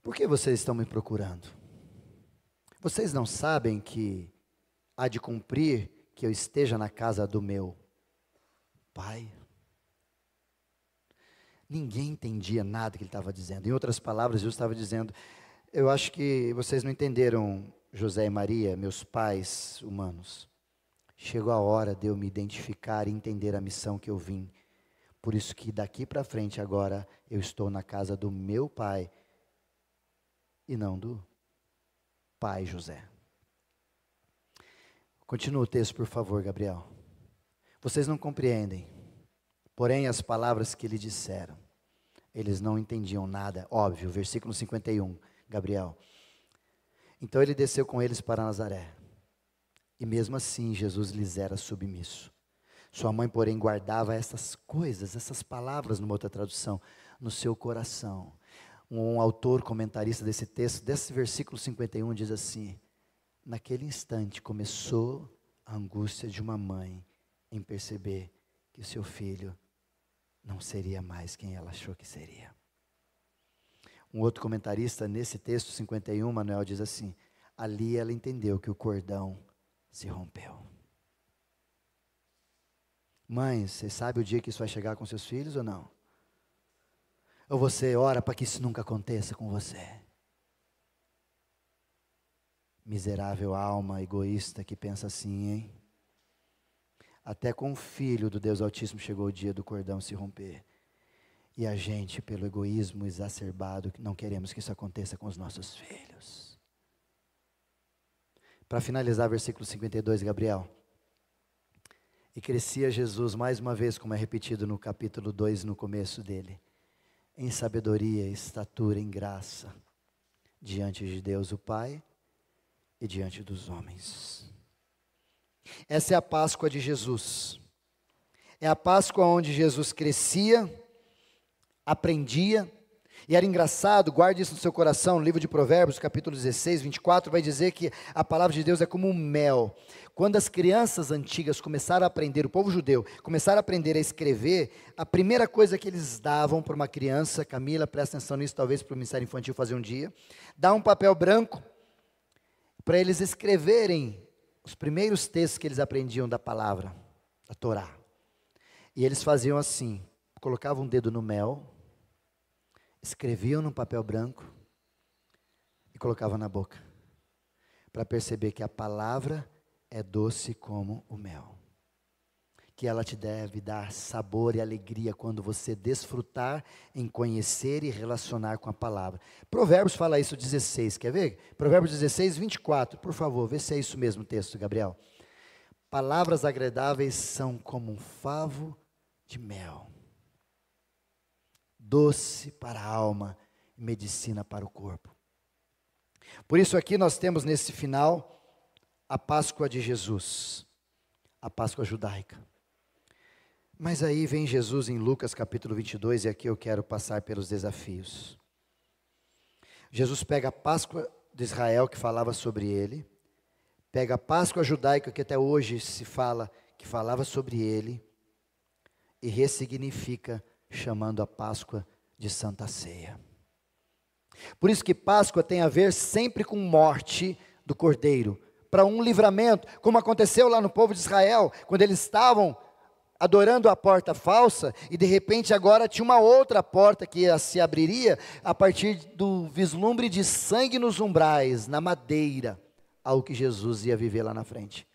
Por que vocês estão me procurando? Vocês não sabem que há de cumprir que eu esteja na casa do meu pai? Ninguém entendia nada que ele estava dizendo. Em outras palavras, Jesus estava dizendo: eu acho que vocês não entenderam, José e Maria, meus pais humanos. Chegou a hora de eu me identificar e entender a missão que eu vim. Por isso que daqui para frente agora eu estou na casa do meu pai e não do pai José. Continua o texto, por favor, Gabriel. Vocês não compreendem, porém as palavras que lhe disseram, eles não entendiam nada. Óbvio, versículo 51, Gabriel. Então ele desceu com eles para Nazaré. E mesmo assim Jesus lhes era submisso. Sua mãe, porém, guardava essas coisas, essas palavras, numa outra tradução, no seu coração. Um autor comentarista desse texto, desse versículo 51, diz assim: naquele instante começou a angústia de uma mãe em perceber que o seu filho não seria mais quem ela achou que seria. Um outro comentarista nesse texto 51, Manuel, diz assim: ali ela entendeu que o cordão se rompeu. Mãe, você sabe o dia que isso vai chegar com seus filhos ou não? Ou você ora para que isso nunca aconteça com você? Miserável alma egoísta que pensa assim, hein? Até com o filho do Deus Altíssimo chegou o dia do cordão se romper. E a gente, pelo egoísmo exacerbado, não queremos que isso aconteça com os nossos filhos. Para finalizar, versículo 52, Gabriel. E crescia Jesus, mais uma vez, como é repetido no capítulo 2, no começo dele, em sabedoria, estatura, em graça, diante de Deus o Pai e diante dos homens. Essa é a Páscoa de Jesus. É a Páscoa onde Jesus crescia, aprendia. E era engraçado, guarde isso no seu coração, no livro de Provérbios, capítulo 16, 24, vai dizer que a palavra de Deus é como um mel. Quando as crianças antigas começaram a aprender, o povo judeu, começaram a aprender a escrever, a primeira coisa que eles davam para uma criança, Camila, presta atenção nisso, talvez para o Ministério Infantil fazer um dia, dá um papel branco, para eles escreverem os primeiros textos que eles aprendiam da palavra, da Torá. E eles faziam assim, colocavam um dedo no mel, escreviam num papel branco e colocavam na boca, para perceber que a palavra é doce como o mel, que ela te deve dar sabor e alegria quando você desfrutar em conhecer e relacionar com a palavra. Provérbios fala isso 16, quer ver? Provérbios 16, 24, por favor, vê se é isso mesmo o texto, Gabriel. Palavras agradáveis são como um favo de mel, doce para a alma e medicina para o corpo. Por isso aqui nós temos nesse final a Páscoa de Jesus, a Páscoa judaica. Mas aí vem Jesus em Lucas capítulo 22 e aqui eu quero passar pelos desafios. Jesus pega a Páscoa de Israel que falava sobre ele, pega a Páscoa judaica, que até hoje se fala, que falava sobre ele, e ressignifica, chamando a Páscoa de Santa Ceia. Por isso que Páscoa tem a ver sempre com morte do Cordeiro, para um livramento, como aconteceu lá no povo de Israel, quando eles estavam adorando a porta falsa, e de repente agora tinha uma outra porta que se abriria, a partir do vislumbre de sangue nos umbrais, na madeira, ao que Jesus ia viver lá na frente.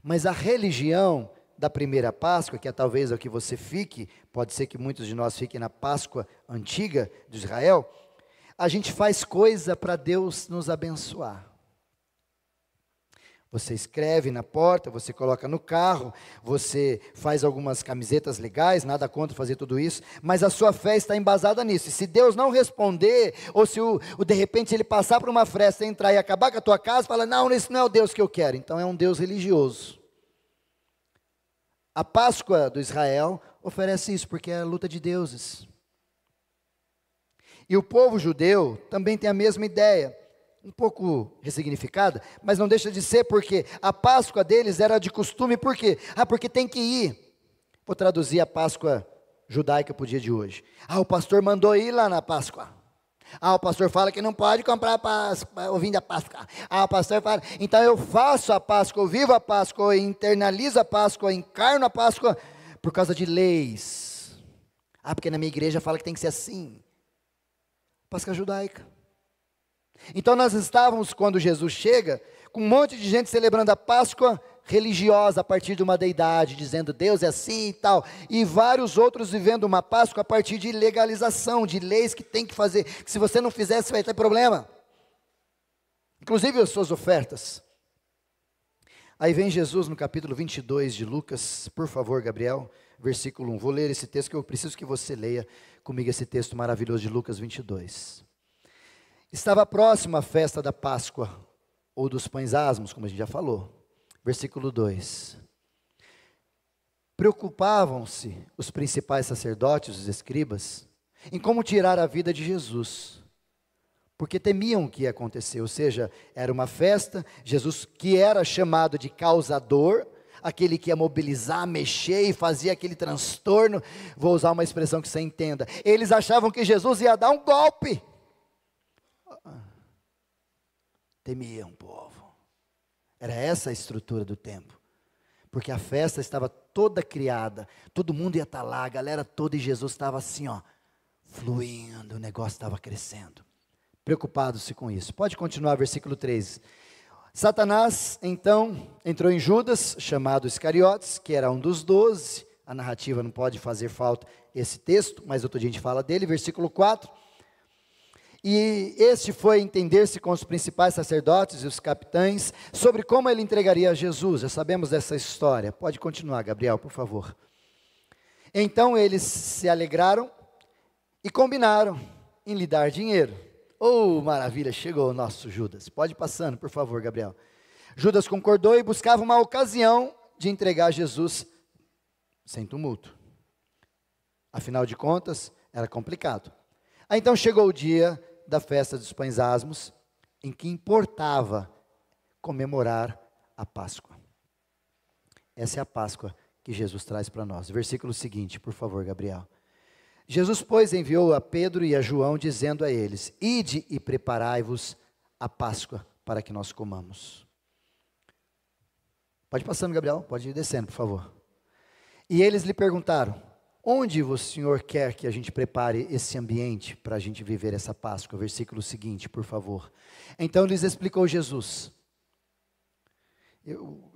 Mas a religião da primeira Páscoa, que é talvez o que você fique, pode ser que muitos de nós fiquem na Páscoa antiga de Israel, a gente faz coisa para Deus nos abençoar. Você escreve na porta, você coloca no carro, você faz algumas camisetas legais, nada contra fazer tudo isso, mas a sua fé está embasada nisso. E se Deus não responder, ou se de repente ele passar por uma fresta, entrar e acabar com a tua casa, fala, não, esse não é o Deus que eu quero. Então é um Deus religioso. A Páscoa do Israel oferece isso, porque é a luta de deuses. E o povo judeu também tem a mesma ideia, um pouco ressignificada, mas não deixa de ser, porque a Páscoa deles era de costume, por quê? Porque tem que ir. Vou traduzir a Páscoa judaica para o dia de hoje. O pastor mandou ir lá na Páscoa. O pastor fala que não pode comprar o vinho da Páscoa. O pastor fala, então eu faço a Páscoa, eu vivo a Páscoa, eu internalizo a Páscoa, eu encarno a Páscoa, por causa de leis. Porque na minha igreja fala que tem que ser assim. Páscoa judaica. Então nós estávamos, quando Jesus chega, com um monte de gente celebrando a Páscoa religiosa a partir de uma deidade, dizendo Deus é assim e tal, e vários outros vivendo uma Páscoa a partir de legalização, de leis que tem que fazer, que se você não fizer, você vai ter problema, inclusive as suas ofertas. Aí vem Jesus no capítulo 22 de Lucas, por favor, Gabriel, versículo 1, vou ler esse texto que eu preciso que você leia comigo, esse texto maravilhoso de Lucas 22. Estava próxima a festa da Páscoa, ou dos pães asmos, como a gente já falou. Versículo 2. Preocupavam-se os principais sacerdotes, os escribas, em como tirar a vida de Jesus, porque temiam o que ia acontecer, ou seja, era uma festa, Jesus que era chamado de causador, aquele que ia mobilizar, mexer e fazia aquele transtorno, vou usar uma expressão que você entenda, eles achavam que Jesus ia dar um golpe, temiam o povo, era essa a estrutura do tempo, porque a festa estava toda criada, todo mundo ia estar lá, a galera toda, e Jesus estava assim, fluindo, o negócio estava crescendo, preocupados-se com isso. Pode continuar, versículo 13, Satanás então entrou em Judas, chamado Iscariotes, que era um dos 12, a narrativa não pode fazer falta esse texto, mas outro dia a gente fala dele, versículo 4, e este foi entender-se com os principais sacerdotes e os capitães, sobre como ele entregaria a Jesus, já sabemos dessa história, pode continuar, Gabriel, por favor. Então eles se alegraram e combinaram em lhe dar dinheiro. Maravilha, chegou o nosso Judas, pode ir passando, por favor, Gabriel. Judas concordou e buscava uma ocasião de entregar Jesus sem tumulto, afinal de contas, era complicado. Aí então chegou o dia da festa dos pães asmos, em que importava comemorar a Páscoa. Essa é a Páscoa que Jesus traz para nós. Versículo seguinte, por favor, Gabriel. Jesus, pois, enviou a Pedro e a João, dizendo a eles, ide e preparai-vos a Páscoa, para que nós comamos. Pode ir passando, Gabriel, pode ir descendo, por favor. E eles lhe perguntaram, onde o Senhor quer que a gente prepare esse ambiente para a gente viver essa Páscoa? Versículo seguinte, por favor. Então lhes explicou Jesus.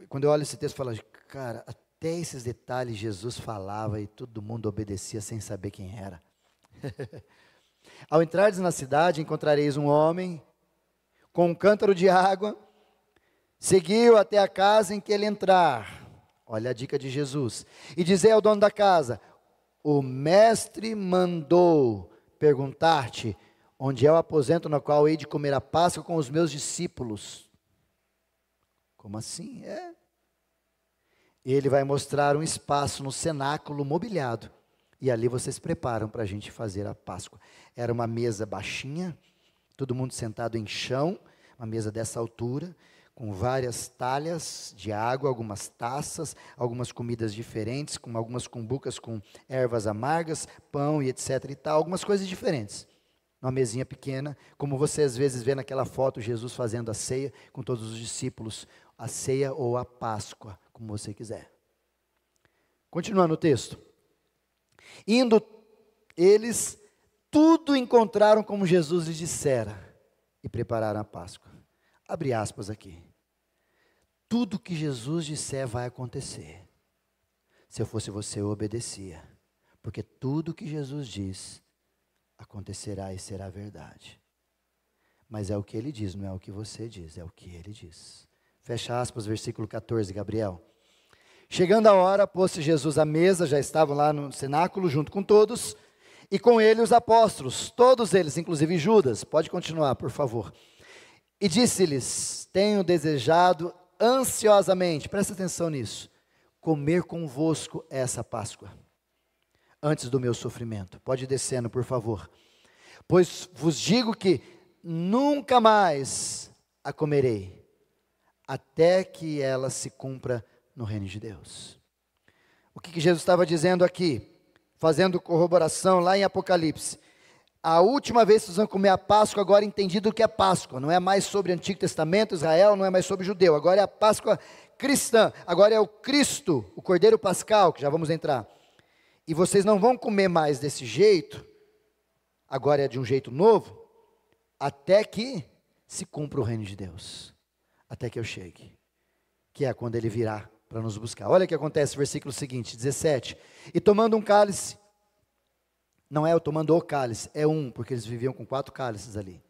Quando eu olho esse texto, eu falo, cara, até esses detalhes Jesus falava e todo mundo obedecia sem saber quem era. Ao entrardes na cidade, encontrareis um homem com um cântaro de água, seguiu até a casa em que ele entrar. Olha a dica de Jesus. E dizei ao dono da casa, o mestre mandou perguntar-te onde é o aposento no qual hei de comer a Páscoa com os meus discípulos. Como assim? Ele vai mostrar um espaço no cenáculo mobiliado, e ali vocês preparam para a gente fazer a Páscoa. Era uma mesa baixinha, todo mundo sentado em chão, uma mesa dessa altura, com várias talhas de água, algumas taças, algumas comidas diferentes, com algumas cumbucas com ervas amargas, pão e etc e tal, algumas coisas diferentes. Uma mesinha pequena, como você às vezes vê naquela foto, Jesus fazendo a ceia com todos os discípulos, a ceia ou a Páscoa, como você quiser. Continuando o texto. Indo eles, tudo encontraram como Jesus lhes dissera e prepararam a Páscoa. Abre aspas aqui. Tudo que Jesus disser vai acontecer. Se eu fosse você, eu obedecia. Porque tudo que Jesus diz acontecerá e será verdade. Mas é o que ele diz, não é o que você diz, é o que ele diz. Fecha aspas, versículo 14, Gabriel. Chegando a hora, pôs-se Jesus à mesa, já estavam lá no cenáculo junto com todos, e com ele os apóstolos, todos eles, inclusive Judas. Pode continuar, por favor. E disse-lhes, tenho desejado ansiosamente, presta atenção nisso, comer convosco essa Páscoa, antes do meu sofrimento. Pode ir descendo, por favor. Pois vos digo que nunca mais a comerei, até que ela se cumpra no reino de Deus. O que Jesus estava dizendo aqui, fazendo corroboração lá em Apocalipse. A última vez que vocês vão comer a Páscoa, agora entendido o que é Páscoa, não é mais sobre o Antigo Testamento, Israel, não é mais sobre judeu, agora é a Páscoa cristã, agora é o Cristo, o Cordeiro Pascal, que já vamos entrar. E vocês não vão comer mais desse jeito, agora é de um jeito novo, até que se cumpra o reino de Deus, até que eu chegue, que é quando ele virá para nos buscar. Olha o que acontece, versículo seguinte, 17, e tomando um cálice, não é tomando o cálice, é um, porque eles viviam com 4 cálices ali.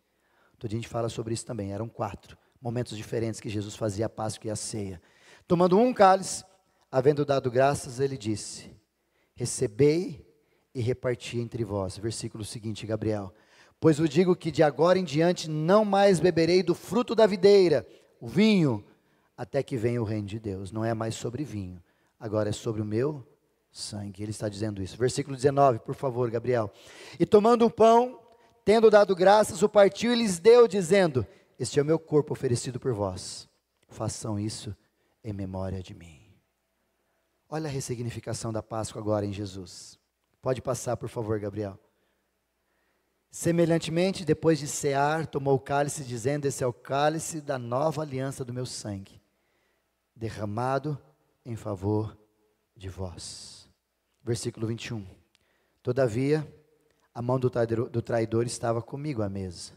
Todo dia a gente fala sobre isso também, eram 4 momentos diferentes que Jesus fazia a Páscoa e a ceia. Tomando um cálice, havendo dado graças, ele disse, recebei e reparti entre vós. Versículo seguinte, Gabriel. Pois eu digo que de agora em diante não mais beberei do fruto da videira, o vinho, até que venha o reino de Deus. Não é mais sobre vinho, agora é sobre o meu sangue. Ele está dizendo isso. Versículo 19, por favor, Gabriel. E tomando um pão, tendo dado graças, o partiu e lhes deu, dizendo, este é o meu corpo oferecido por vós. Façam isso em memória de mim. Olha a ressignificação da Páscoa agora em Jesus. Pode passar, por favor, Gabriel. Semelhantemente, depois de cear, tomou o cálice, dizendo, esse é o cálice da nova aliança do meu sangue, derramado em favor de vós. Versículo 21. Todavia, a mão do traidor estava comigo à mesa.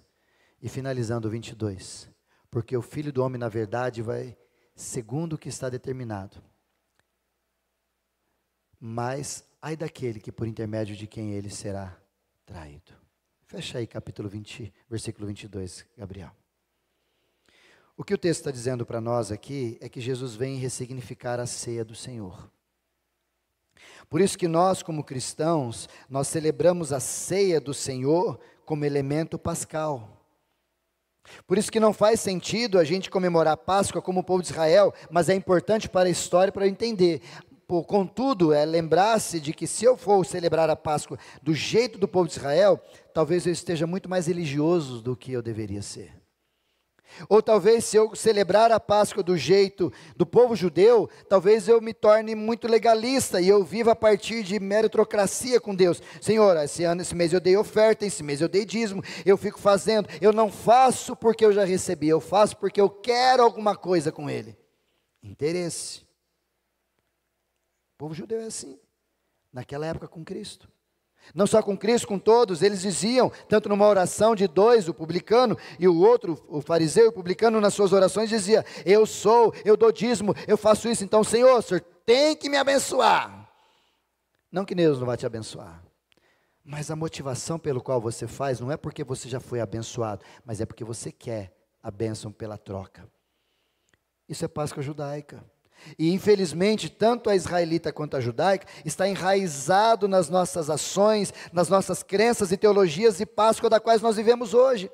E finalizando o 22. Porque o Filho do Homem, na verdade, vai segundo o que está determinado. Mas, ai daquele que por intermédio de quem ele será traído. Fecha aí capítulo 20, versículo 22, Gabriel. O que o texto está dizendo para nós aqui é que Jesus vem ressignificar a ceia do Senhor. Por isso que nós, como cristãos, nós celebramos a ceia do Senhor como elemento pascal. Por isso que não faz sentido a gente comemorar a Páscoa como o povo de Israel, mas é importante para a história, para eu entender. Contudo, lembrar-se de que se eu for celebrar a Páscoa do jeito do povo de Israel, talvez eu esteja muito mais religioso do que eu deveria ser. Ou talvez se eu celebrar a Páscoa do jeito do povo judeu, talvez eu me torne muito legalista e eu viva a partir de meritocracia com Deus. Senhor, esse mês eu dei oferta, esse mês eu dei dízimo, eu fico fazendo, eu não faço porque eu já recebi, eu faço porque eu quero alguma coisa com Ele. Interesse. O povo judeu é assim, naquela época com Cristo. Não só com Cristo, com todos, eles diziam, tanto numa oração de 2, o publicano, e o outro, o fariseu e o publicano, nas suas orações dizia, eu dou dízimo, eu faço isso, então Senhor, o Senhor tem que me abençoar. Não que Deus não vai te abençoar, mas a motivação pelo qual você faz, não é porque você já foi abençoado, mas é porque você quer a bênção pela troca. Isso é Páscoa judaica. E infelizmente, tanto a israelita quanto a judaica, está enraizado nas nossas ações, nas nossas crenças e teologias de Páscoa da quais nós vivemos hoje.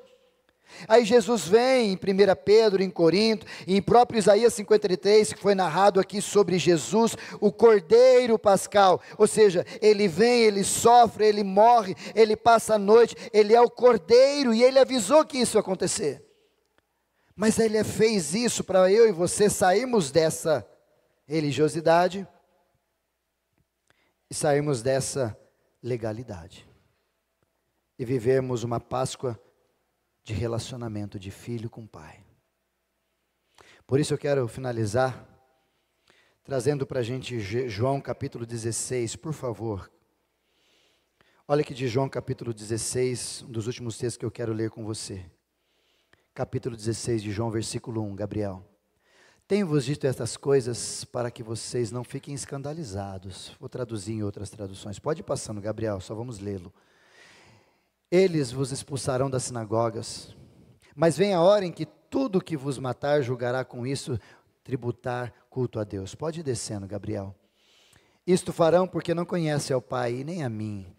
Aí Jesus vem em 1 Pedro, em Corinto, e em próprio Isaías 53, que foi narrado aqui sobre Jesus, o Cordeiro Pascal, ou seja, ele vem, ele sofre, ele morre, ele passa a noite, ele é o Cordeiro, e ele avisou que isso ia acontecer. Mas Ele fez isso para eu e você sairmos dessa religiosidade e sairmos dessa legalidade. E vivermos uma Páscoa de relacionamento de filho com pai. Por isso eu quero finalizar trazendo para a gente João capítulo 16, por favor. Olha que de João capítulo 16, um dos últimos textos que eu quero ler com você. Capítulo 16 de João, versículo 1, Gabriel. Tenho-vos dito estas coisas para que vocês não fiquem escandalizados. Vou traduzir em outras traduções. Pode ir passando, Gabriel, só vamos lê-lo. Eles vos expulsarão das sinagogas, mas vem a hora em que tudo que vos matar julgará com isso tributar culto a Deus. Pode ir descendo, Gabriel. Isto farão porque não conhecem ao Pai e nem a mim.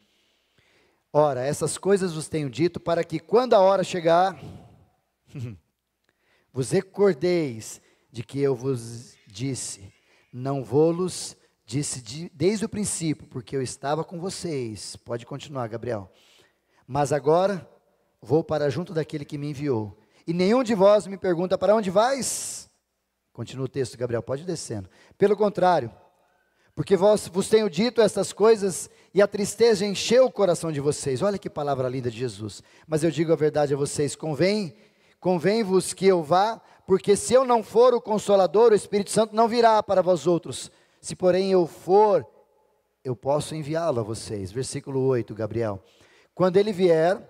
Ora, essas coisas vos tenho dito para que quando a hora chegar, vos recordeis de que eu vos disse, não vou-los disse desde o princípio, porque eu estava com vocês. Pode continuar, Gabriel. Mas agora vou para junto daquele que me enviou. E nenhum de vós me pergunta, para onde vais? Continua o texto, Gabriel, pode ir descendo. Pelo contrário, porque vos tenho dito estas coisas e a tristeza encheu o coração de vocês. Olha que palavra linda de Jesus. Mas eu digo a verdade a vocês, convém-vos que eu vá, porque se eu não for o Consolador, o Espírito Santo não virá para vós outros. Se porém eu for, eu posso enviá-lo a vocês. Versículo 8, Gabriel. Quando ele vier,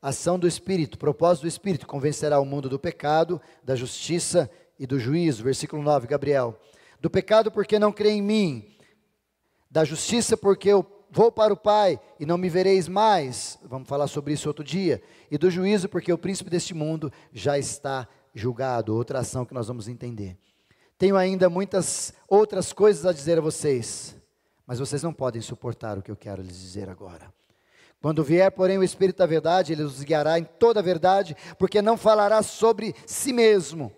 ação do Espírito, propósito do Espírito, convencerá o mundo do pecado, da justiça e do juízo. Versículo 9, Gabriel. Do pecado porque não crê em mim, da justiça porque eu vou para o Pai e não me vereis mais. Vamos falar sobre isso outro dia. E do juízo porque o príncipe deste mundo já está julgado. Outra ação que nós vamos entender. Tenho ainda muitas outras coisas a dizer a vocês, mas vocês não podem suportar o que eu quero lhes dizer agora. Quando vier, porém, o Espírito da verdade, ele os guiará em toda a verdade, porque não falará sobre si mesmo,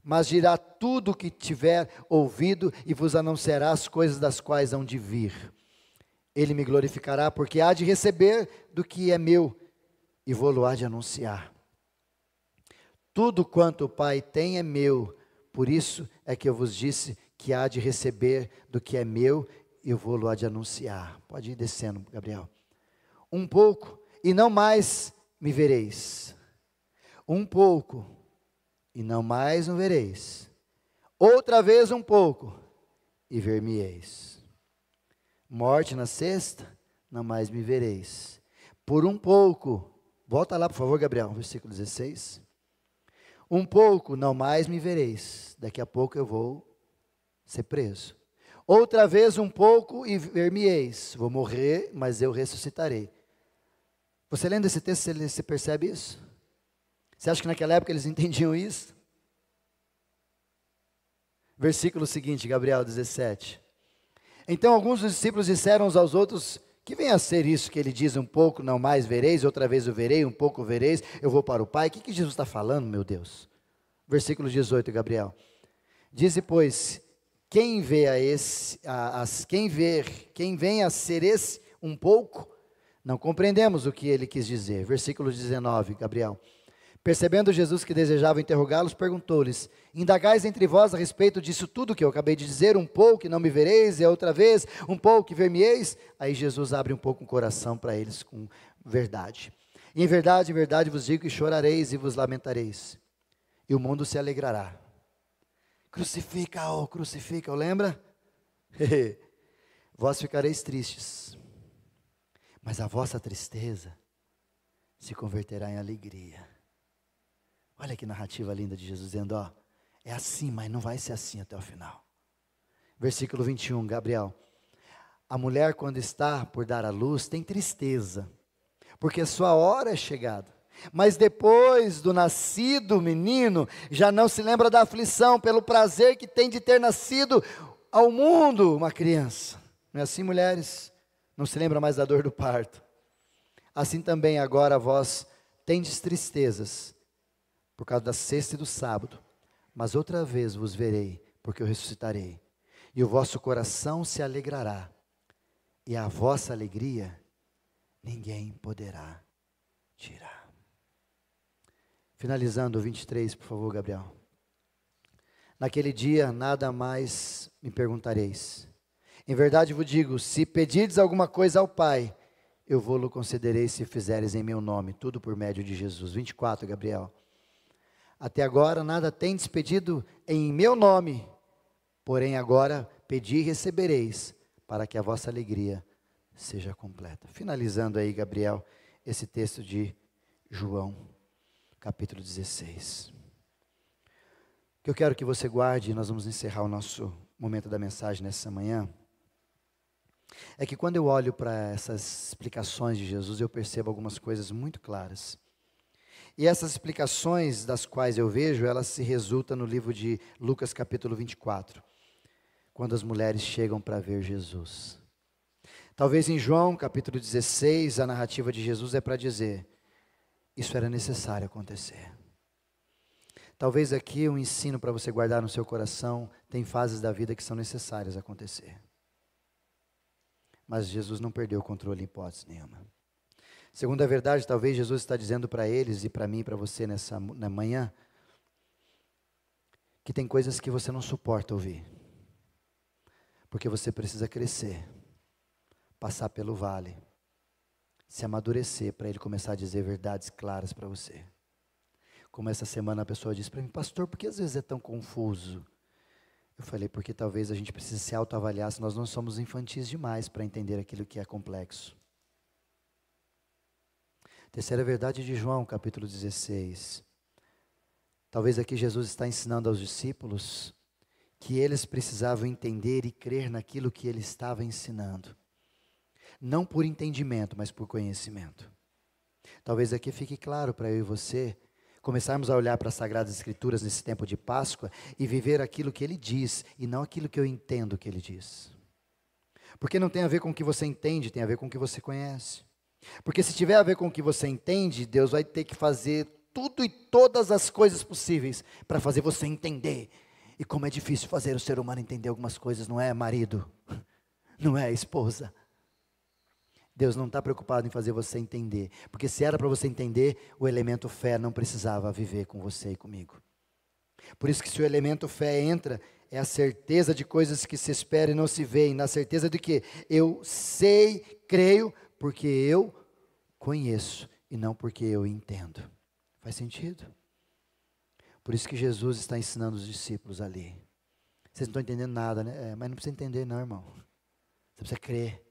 mas dirá tudo o que tiver ouvido e vos anunciará as coisas das quais hão de vir. Ele me glorificará, porque há de receber do que é meu e vou-lo há de anunciar. Tudo quanto o Pai tem é meu, por isso é que eu vos disse que há de receber do que é meu e eu vou-lo há de anunciar. Pode ir descendo, Gabriel. Um pouco, e não mais me vereis. Um pouco, e não mais me vereis. Outra vez um pouco, e ver-me-eis. Morte na sexta, não mais me vereis. Por um pouco, volta lá por favor, Gabriel, versículo 16. Um pouco, não mais me vereis. Daqui a pouco eu vou ser preso. Outra vez um pouco, e ver-me-eis. Vou morrer, mas eu ressuscitarei. Você lendo esse texto, você percebe isso? Você acha que naquela época eles entendiam isso? Versículo seguinte, Gabriel 17. Então alguns dos discípulos disseram uns aos outros, que vem a ser isso que ele diz, um pouco não mais vereis, outra vez eu verei, um pouco vereis, eu vou para o Pai. O que Jesus está falando, meu Deus? Versículo 18, Gabriel. Dize, pois, quem vem a ser esse um pouco, não compreendemos o que ele quis dizer. Versículo 19, Gabriel. Percebendo Jesus que desejava interrogá-los, perguntou-lhes, indagais entre vós a respeito disso tudo que eu acabei de dizer, um pouco e não me vereis, e outra vez, um pouco e ver-me-eis? Aí Jesus abre um pouco o coração para eles com verdade. E em verdade vos digo que chorareis e vos lamentareis, e o mundo se alegrará. Crucifica-o, lembra? Vós ficareis tristes, mas a vossa tristeza se converterá em alegria. Olha que narrativa linda de Jesus dizendo, ó, é assim, mas não vai ser assim até o final. Versículo 21, Gabriel. A mulher quando está por dar à luz tem tristeza, porque sua hora é chegada. Mas depois do nascido menino, já não se lembra da aflição, pelo prazer que tem de ter nascido ao mundo uma criança. Não é assim, mulheres? Não se lembra mais da dor do parto. Assim também agora vós tendes tristezas, por causa da sexta e do sábado, mas outra vez vos verei, porque eu ressuscitarei, e o vosso coração se alegrará, e a vossa alegria ninguém poderá tirar. Finalizando o 23, por favor, Gabriel. Naquele dia, nada mais me perguntareis. Em verdade vos digo, se pedirdes alguma coisa ao Pai, eu vou-lo concederei se fizeres em meu nome, tudo por médio de Jesus. 24, Gabriel. Até agora nada tendes pedido em meu nome, porém agora pedi e recebereis, para que a vossa alegria seja completa. Finalizando aí, Gabriel, esse texto de João, capítulo 16. O que eu quero que você guarde, e nós vamos encerrar o nosso momento da mensagem nessa manhã, é que quando eu olho para essas explicações de Jesus, eu percebo algumas coisas muito claras. E essas explicações das quais eu vejo, elas se resultam no livro de Lucas capítulo 24, quando as mulheres chegam para ver Jesus. Talvez em João capítulo 16, a narrativa de Jesus é para dizer, isso era necessário acontecer. Talvez aqui um ensino para você guardar no seu coração, tem fases da vida que são necessárias acontecer. Mas Jesus não perdeu o controle em hipótese nenhuma. Segundo a verdade, talvez Jesus está dizendo para eles e para mim e para você na manhã, que tem coisas que você não suporta ouvir. Porque você precisa crescer, passar pelo vale, se amadurecer para Ele começar a dizer verdades claras para você. Como essa semana a pessoa disse para mim, pastor, por que às vezes é tão confuso? Eu falei, porque talvez a gente precise se autoavaliar, se nós não somos infantis demais para entender aquilo que é complexo. Terceira verdade de João, capítulo 16. Talvez aqui Jesus está ensinando aos discípulos que eles precisavam entender e crer naquilo que ele estava ensinando. Não por entendimento, mas por conhecimento. Talvez aqui fique claro para eu e você, começarmos a olhar para as Sagradas Escrituras nesse tempo de Páscoa e viver aquilo que ele diz e não aquilo que eu entendo que ele diz. Porque não tem a ver com o que você entende, tem a ver com o que você conhece. Porque se tiver a ver com o que você entende, Deus vai ter que fazer tudo e todas as coisas possíveis para fazer você entender. E como é difícil fazer o ser humano entender algumas coisas, não é, marido? Não é, esposa? Deus não está preocupado em fazer você entender, porque se era para você entender, o elemento fé não precisava viver com você e comigo. Por isso que se o elemento fé entra, é a certeza de coisas que se esperam e não se veem, na certeza de que eu sei, creio, porque eu conheço e não porque eu entendo. Faz sentido? Por isso que Jesus está ensinando os discípulos ali. Vocês não estão entendendo nada, né? Mas não precisa entender não, irmão. Você precisa crer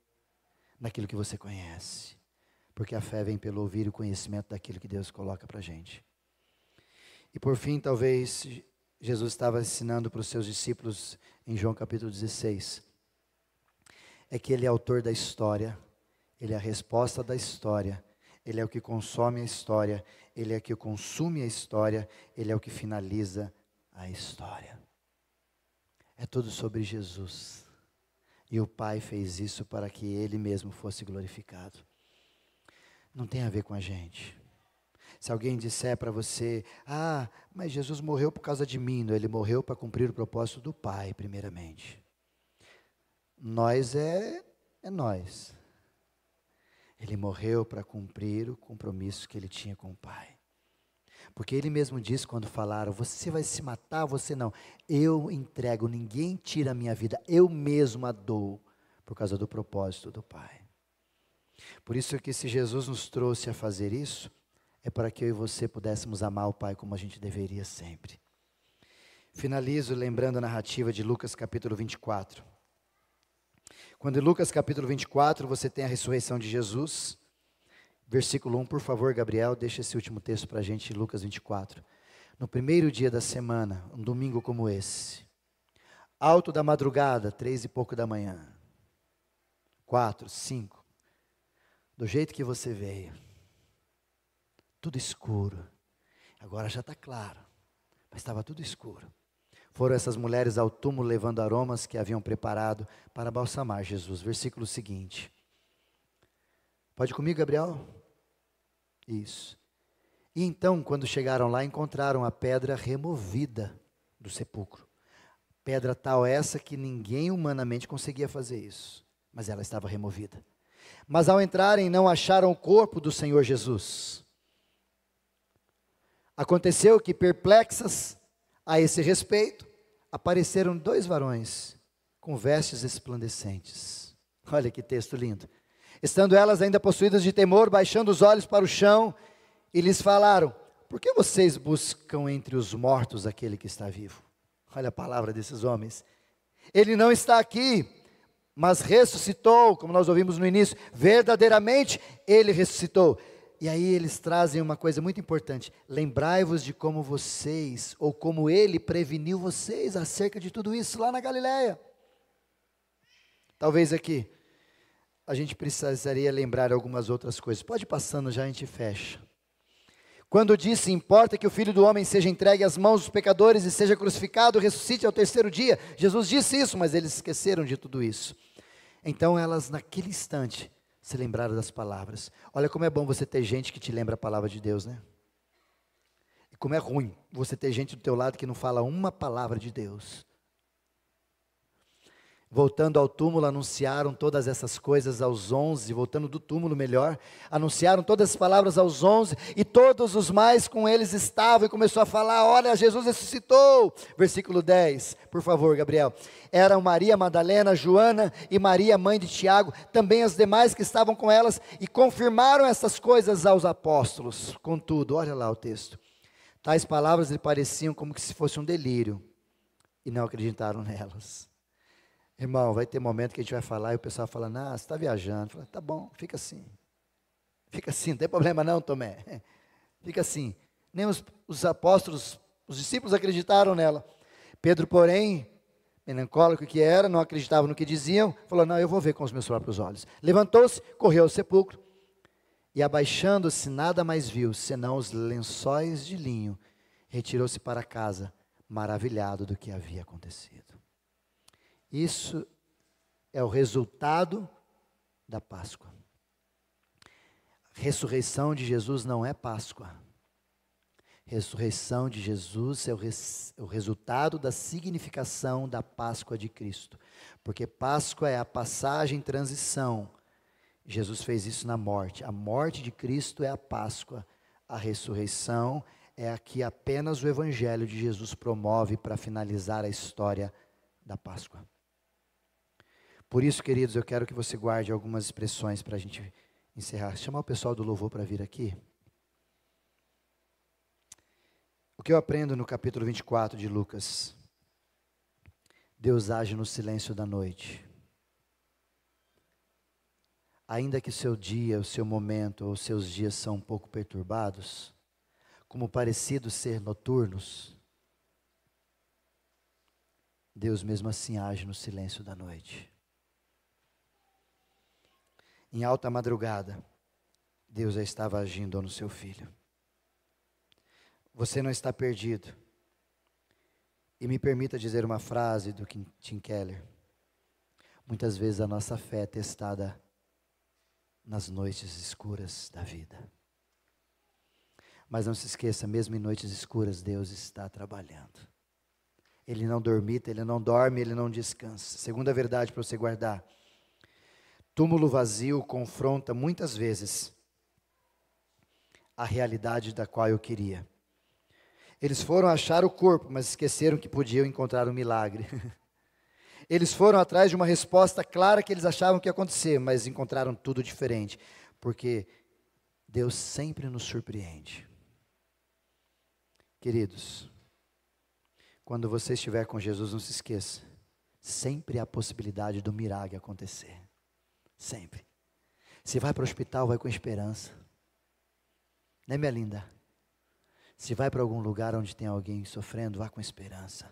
naquilo que você conhece, porque a fé vem pelo ouvir o conhecimento daquilo que Deus coloca para a gente. E por fim, talvez, Jesus estava ensinando para os seus discípulos, em João capítulo 16, é que Ele é autor da história, Ele é a resposta da história, Ele é o que consome a história, Ele é o que consume a história, Ele é o que finaliza a história. É tudo sobre Jesus. E o Pai fez isso para que Ele mesmo fosse glorificado. Não tem a ver com a gente. Se alguém disser para você, mas Jesus morreu por causa de mim, não, Ele morreu para cumprir o propósito do Pai, primeiramente. Nós é nós. Ele morreu para cumprir o compromisso que Ele tinha com o Pai. Porque Ele mesmo disse quando falaram, você vai se matar, você não. Eu entrego, ninguém tira a minha vida, eu mesmo a dou, por causa do propósito do Pai. Por isso que se Jesus nos trouxe a fazer isso, é para que eu e você pudéssemos amar o Pai como a gente deveria sempre. Finalizo lembrando a narrativa de Lucas capítulo 24. Quando em Lucas capítulo 24 você tem a ressurreição de Jesus, versículo 1, por favor, Gabriel, deixa esse último texto para a gente, Lucas 24. No primeiro dia da semana, um domingo como esse, alto da madrugada, 3 e pouco da manhã, 4, 5, do jeito que você veio, tudo escuro, agora já está claro, mas estava tudo escuro. Foram essas mulheres ao túmulo levando aromas que haviam preparado para balsamar Jesus. Versículo seguinte. Pode ir comigo, Gabriel? Isso. E então, quando chegaram lá, encontraram a pedra removida do sepulcro. Pedra tal essa que ninguém humanamente conseguia fazer isso. Mas ela estava removida. Mas ao entrarem, não acharam o corpo do Senhor Jesus. Aconteceu que, perplexas a esse respeito, apareceram 2 varões com vestes resplandecentes. Olha que texto lindo. Estando elas ainda possuídas de temor, baixando os olhos para o chão, e lhes falaram: por que vocês buscam entre os mortos aquele que está vivo? Olha a palavra desses homens. Ele não está aqui, mas ressuscitou, como nós ouvimos no início. Verdadeiramente ele ressuscitou. E aí eles trazem uma coisa muito importante: lembrai-vos de como vocês, ou como ele preveniu vocês acerca de tudo isso lá na Galileia. Talvez aqui a gente precisaria lembrar algumas outras coisas. Pode ir passando, já a gente fecha. Quando disse: importa que o Filho do Homem seja entregue às mãos dos pecadores e seja crucificado, ressuscite ao 3º dia. Jesus disse isso, mas eles esqueceram de tudo isso. Então elas, naquele instante, se lembraram das palavras. Olha como é bom você ter gente que te lembra a palavra de Deus, né? E como é ruim você ter gente do teu lado que não fala uma palavra de Deus. Voltando ao túmulo, anunciaram todas essas coisas aos 11, voltando do túmulo melhor, anunciaram todas as palavras aos 11, e todos os mais com eles estavam, e começou a falar: olha, Jesus ressuscitou. Versículo 10, por favor, Gabriel. Eram Maria Madalena, Joana e Maria, mãe de Tiago, também as demais que estavam com elas, e confirmaram essas coisas aos apóstolos. Contudo, olha lá o texto, tais palavras lhe pareciam como que se fosse um delírio, e não acreditaram nelas. Irmão, vai ter momento que a gente vai falar e o pessoal fala: não, você está viajando. Fala: tá bom, fica assim, não tem problema não, Tomé, fica assim. Nem os apóstolos, os discípulos acreditaram nela. Pedro, porém, melancólico que era, não acreditava no que diziam, falou: não, eu vou ver com os meus próprios olhos. Levantou-se, correu ao sepulcro, e abaixando-se nada mais viu, senão os lençóis de linho, retirou-se para casa, maravilhado do que havia acontecido. Isso é o resultado da Páscoa. Ressurreição de Jesus não é Páscoa. Ressurreição de Jesus é o resultado da significação da Páscoa de Cristo. Porque Páscoa é a passagem, transição. Jesus fez isso na morte. A morte de Cristo é a Páscoa. A ressurreição é a que apenas o Evangelho de Jesus promove para finalizar a história da Páscoa. Por isso, queridos, eu quero que você guarde algumas expressões para a gente encerrar. Chamar o pessoal do louvor para vir aqui. O que eu aprendo no capítulo 24 de Lucas? Deus age no silêncio da noite. Ainda que o seu dia, o seu momento, ou os seus dias são um pouco perturbados, como parecidos ser noturnos, Deus mesmo assim age no silêncio da noite. Em alta madrugada, Deus já estava agindo no seu filho. Você não está perdido. E me permita dizer uma frase do Tim Keller. Muitas vezes a nossa fé é testada nas noites escuras da vida. Mas não se esqueça, mesmo em noites escuras, Deus está trabalhando. Ele não dormita, Ele não dorme, Ele não descansa. Segunda verdade para você guardar. Túmulo vazio confronta muitas vezes a realidade da qual eu queria. Eles foram achar o corpo, mas esqueceram que podiam encontrar um milagre. Eles foram atrás de uma resposta clara que eles achavam que ia acontecer, mas encontraram tudo diferente. Porque Deus sempre nos surpreende. Queridos, quando você estiver com Jesus, não se esqueça, sempre há a possibilidade do milagre acontecer. Sempre. Se vai para o hospital, vai com esperança. Né, minha linda? Se vai para algum lugar onde tem alguém sofrendo, vá com esperança.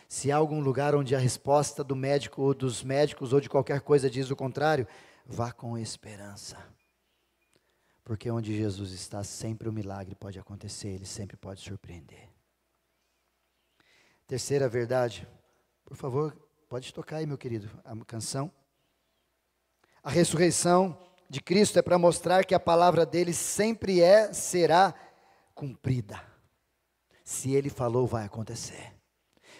Se há algum lugar onde a resposta do médico ou dos médicos ou de qualquer coisa diz o contrário, vá com esperança. Porque onde Jesus está, sempre o milagre pode acontecer, Ele sempre pode surpreender. Terceira verdade, por favor, pode tocar aí, meu querido, a canção. A ressurreição de Cristo é para mostrar que a palavra dele sempre será cumprida. Se ele falou, vai acontecer.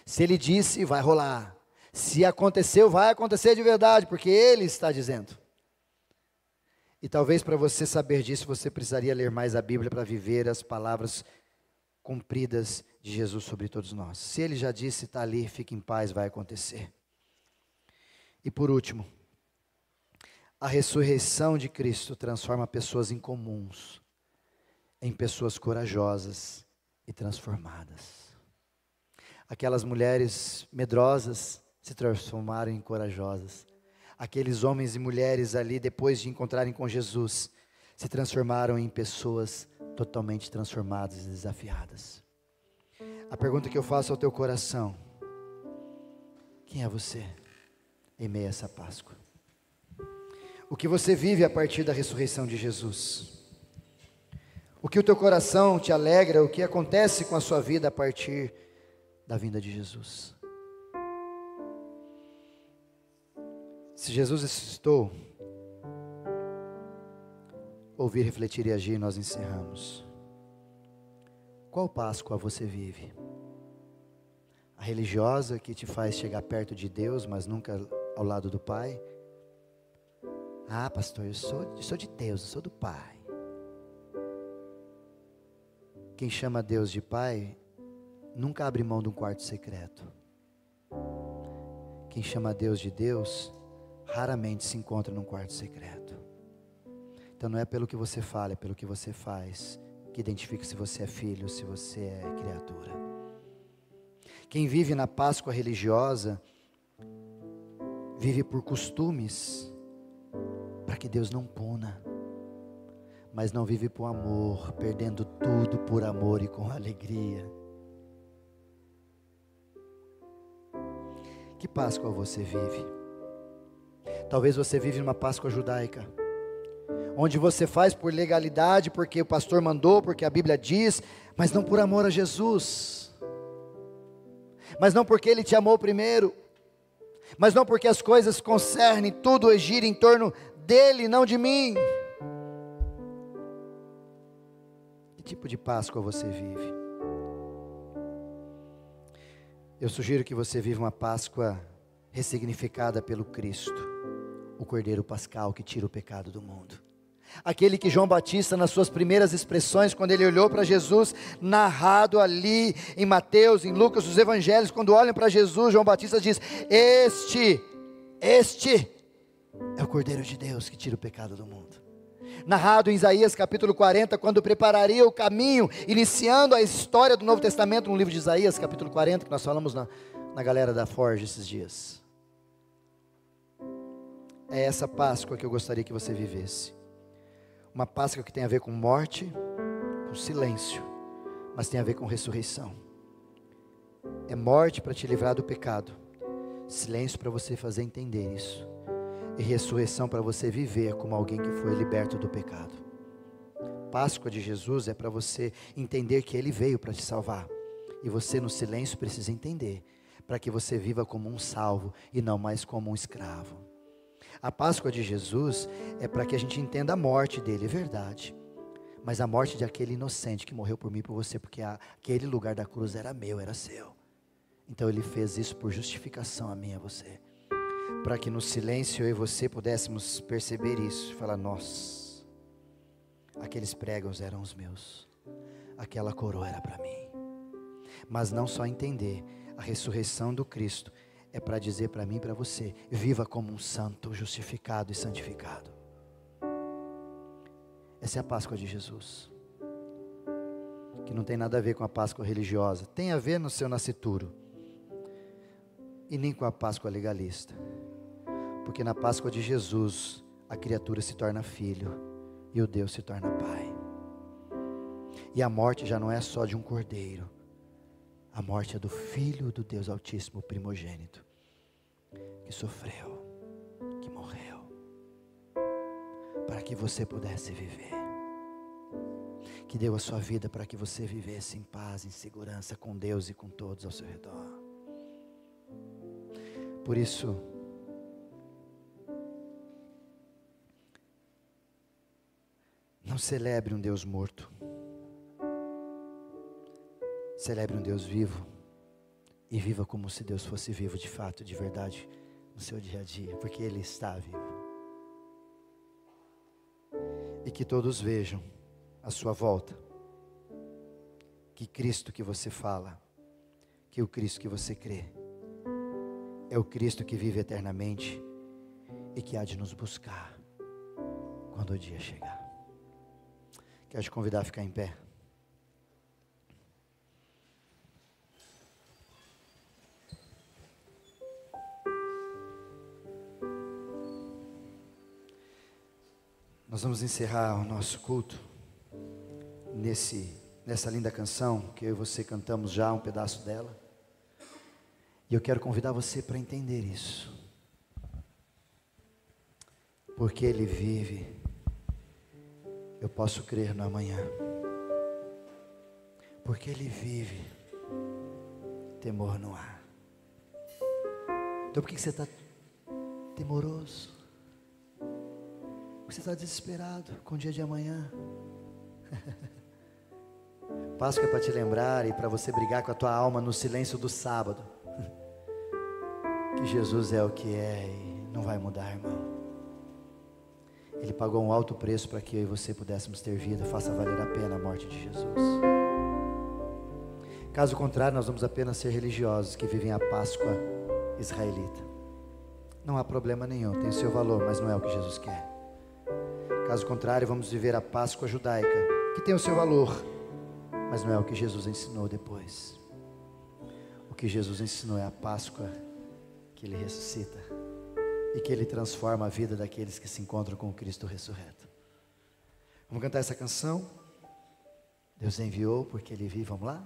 Se ele disse, vai rolar. Se aconteceu, vai acontecer de verdade, porque ele está dizendo. E talvez para você saber disso, você precisaria ler mais a Bíblia para viver as palavras cumpridas de Jesus sobre todos nós. Se Ele já disse, está ali, fique em paz, vai acontecer. E por último, a ressurreição de Cristo transforma pessoas incomuns em pessoas corajosas e transformadas. Aquelas mulheres medrosas se transformaram em corajosas. Aqueles homens e mulheres ali, depois de encontrarem com Jesus, se transformaram em pessoas totalmente transformadas e desafiadas. A pergunta que eu faço ao teu coração: quem é você em meio a essa Páscoa? O que você vive a partir da ressurreição de Jesus? O que o teu coração te alegra? O que acontece com a sua vida a partir da vinda de Jesus? Se Jesus ressuscitou, ouvir, refletir e agir, nós encerramos. Qual Páscoa você vive? A religiosa que te faz chegar perto de Deus, mas nunca ao lado do Pai? Ah, pastor, eu sou de Deus, eu sou do Pai. Quem chama Deus de Pai, nunca abre mão de um quarto secreto. Quem chama Deus de Deus, raramente se encontra num quarto secreto. Então não é pelo que você fala, é pelo que você faz, que identifica se você é filho ou se você é criatura. Quem vive na Páscoa religiosa, vive por costumes, para que Deus não puna, mas não vive por amor, perdendo tudo por amor e com alegria. Que Páscoa você vive? Talvez você vive numa Páscoa judaica, onde você faz por legalidade, porque o pastor mandou, porque a Bíblia diz, mas não por amor a Jesus, mas não porque Ele te amou primeiro, mas não porque as coisas concernem, tudo gira em torno dEle, não de mim. Que tipo de Páscoa você vive? Eu sugiro que você viva uma Páscoa ressignificada pelo Cristo, o Cordeiro Pascal que tira o pecado do mundo. Aquele que João Batista, nas suas primeiras expressões, quando ele olhou para Jesus, narrado ali em Mateus, em Lucas, os evangelhos, quando olham para Jesus, João Batista diz: Este é o Cordeiro de Deus que tira o pecado do mundo. Narrado em Isaías capítulo 40, quando prepararia o caminho, iniciando a história do Novo Testamento, no livro de Isaías capítulo 40, que nós falamos na galera da Forge esses dias. É essa Páscoa que eu gostaria que você vivesse. Uma Páscoa que tem a ver com morte, com silêncio, mas tem a ver com ressurreição. É morte para te livrar do pecado, silêncio para você fazer entender isso, e ressurreição para você viver como alguém que foi liberto do pecado. Páscoa de Jesus é para você entender que Ele veio para te salvar, e você no silêncio precisa entender, para que você viva como um salvo e não mais como um escravo. A Páscoa de Jesus é para que a gente entenda a morte dele, é verdade, mas a morte de aquele inocente que morreu por mim e por você, porque aquele lugar da cruz era meu, era seu. Então Ele fez isso por justificação a mim e a você, para que no silêncio eu e você pudéssemos perceber isso e falar: nossa, aqueles pregos eram os meus, aquela coroa era para mim. Mas não só entender, a ressurreição do Cristo é para dizer para mim e para você: viva como um santo, justificado e santificado. Essa é a Páscoa de Jesus, que não tem nada a ver com a Páscoa religiosa, tem a ver no seu nascituro, e nem com a Páscoa legalista, porque na Páscoa de Jesus, a criatura se torna filho, e o Deus se torna pai, e a morte já não é só de um cordeiro, a morte é do Filho do Deus Altíssimo, primogênito, que sofreu, que morreu, para que você pudesse viver, que deu a sua vida para que você vivesse em paz, em segurança com Deus e com todos ao seu redor. Por isso, não celebre um Deus morto, celebre um Deus vivo, e viva como se Deus fosse vivo de fato, de verdade, no seu dia a dia, porque Ele está vivo. que todos vejam a sua volta, que Cristo que você fala, que o Cristo que você crê, é o Cristo que vive eternamente e que há de nos buscar quando o dia chegar. Quero te convidar a ficar em pé. Nós vamos encerrar o nosso culto nessa linda canção que eu e você cantamos já um pedaço dela. E eu quero convidar você para entender isso. Porque Ele vive, eu posso crer no amanhã. Porque Ele vive, temor não há. Então por que você está temoroso? Você está desesperado com o dia de amanhã? Páscoa é para te lembrar e para você brigar com a tua alma no silêncio do sábado. Que Jesus é o que é e não vai mudar, irmão. Ele pagou um alto preço para que eu e você pudéssemos ter vida. Faça valer a pena a morte de Jesus. Caso contrário, nós vamos apenas ser religiosos que vivem a Páscoa israelita. Não há problema nenhum, tem o seu valor, mas não é o que Jesus quer. Caso contrário, vamos viver a Páscoa judaica, que tem o seu valor, mas não é o que Jesus ensinou depois. O que Jesus ensinou é a Páscoa que Ele ressuscita e que Ele transforma a vida daqueles que se encontram com o Cristo ressurreto. Vamos cantar essa canção? Deus enviou porque Ele vive, vamos lá?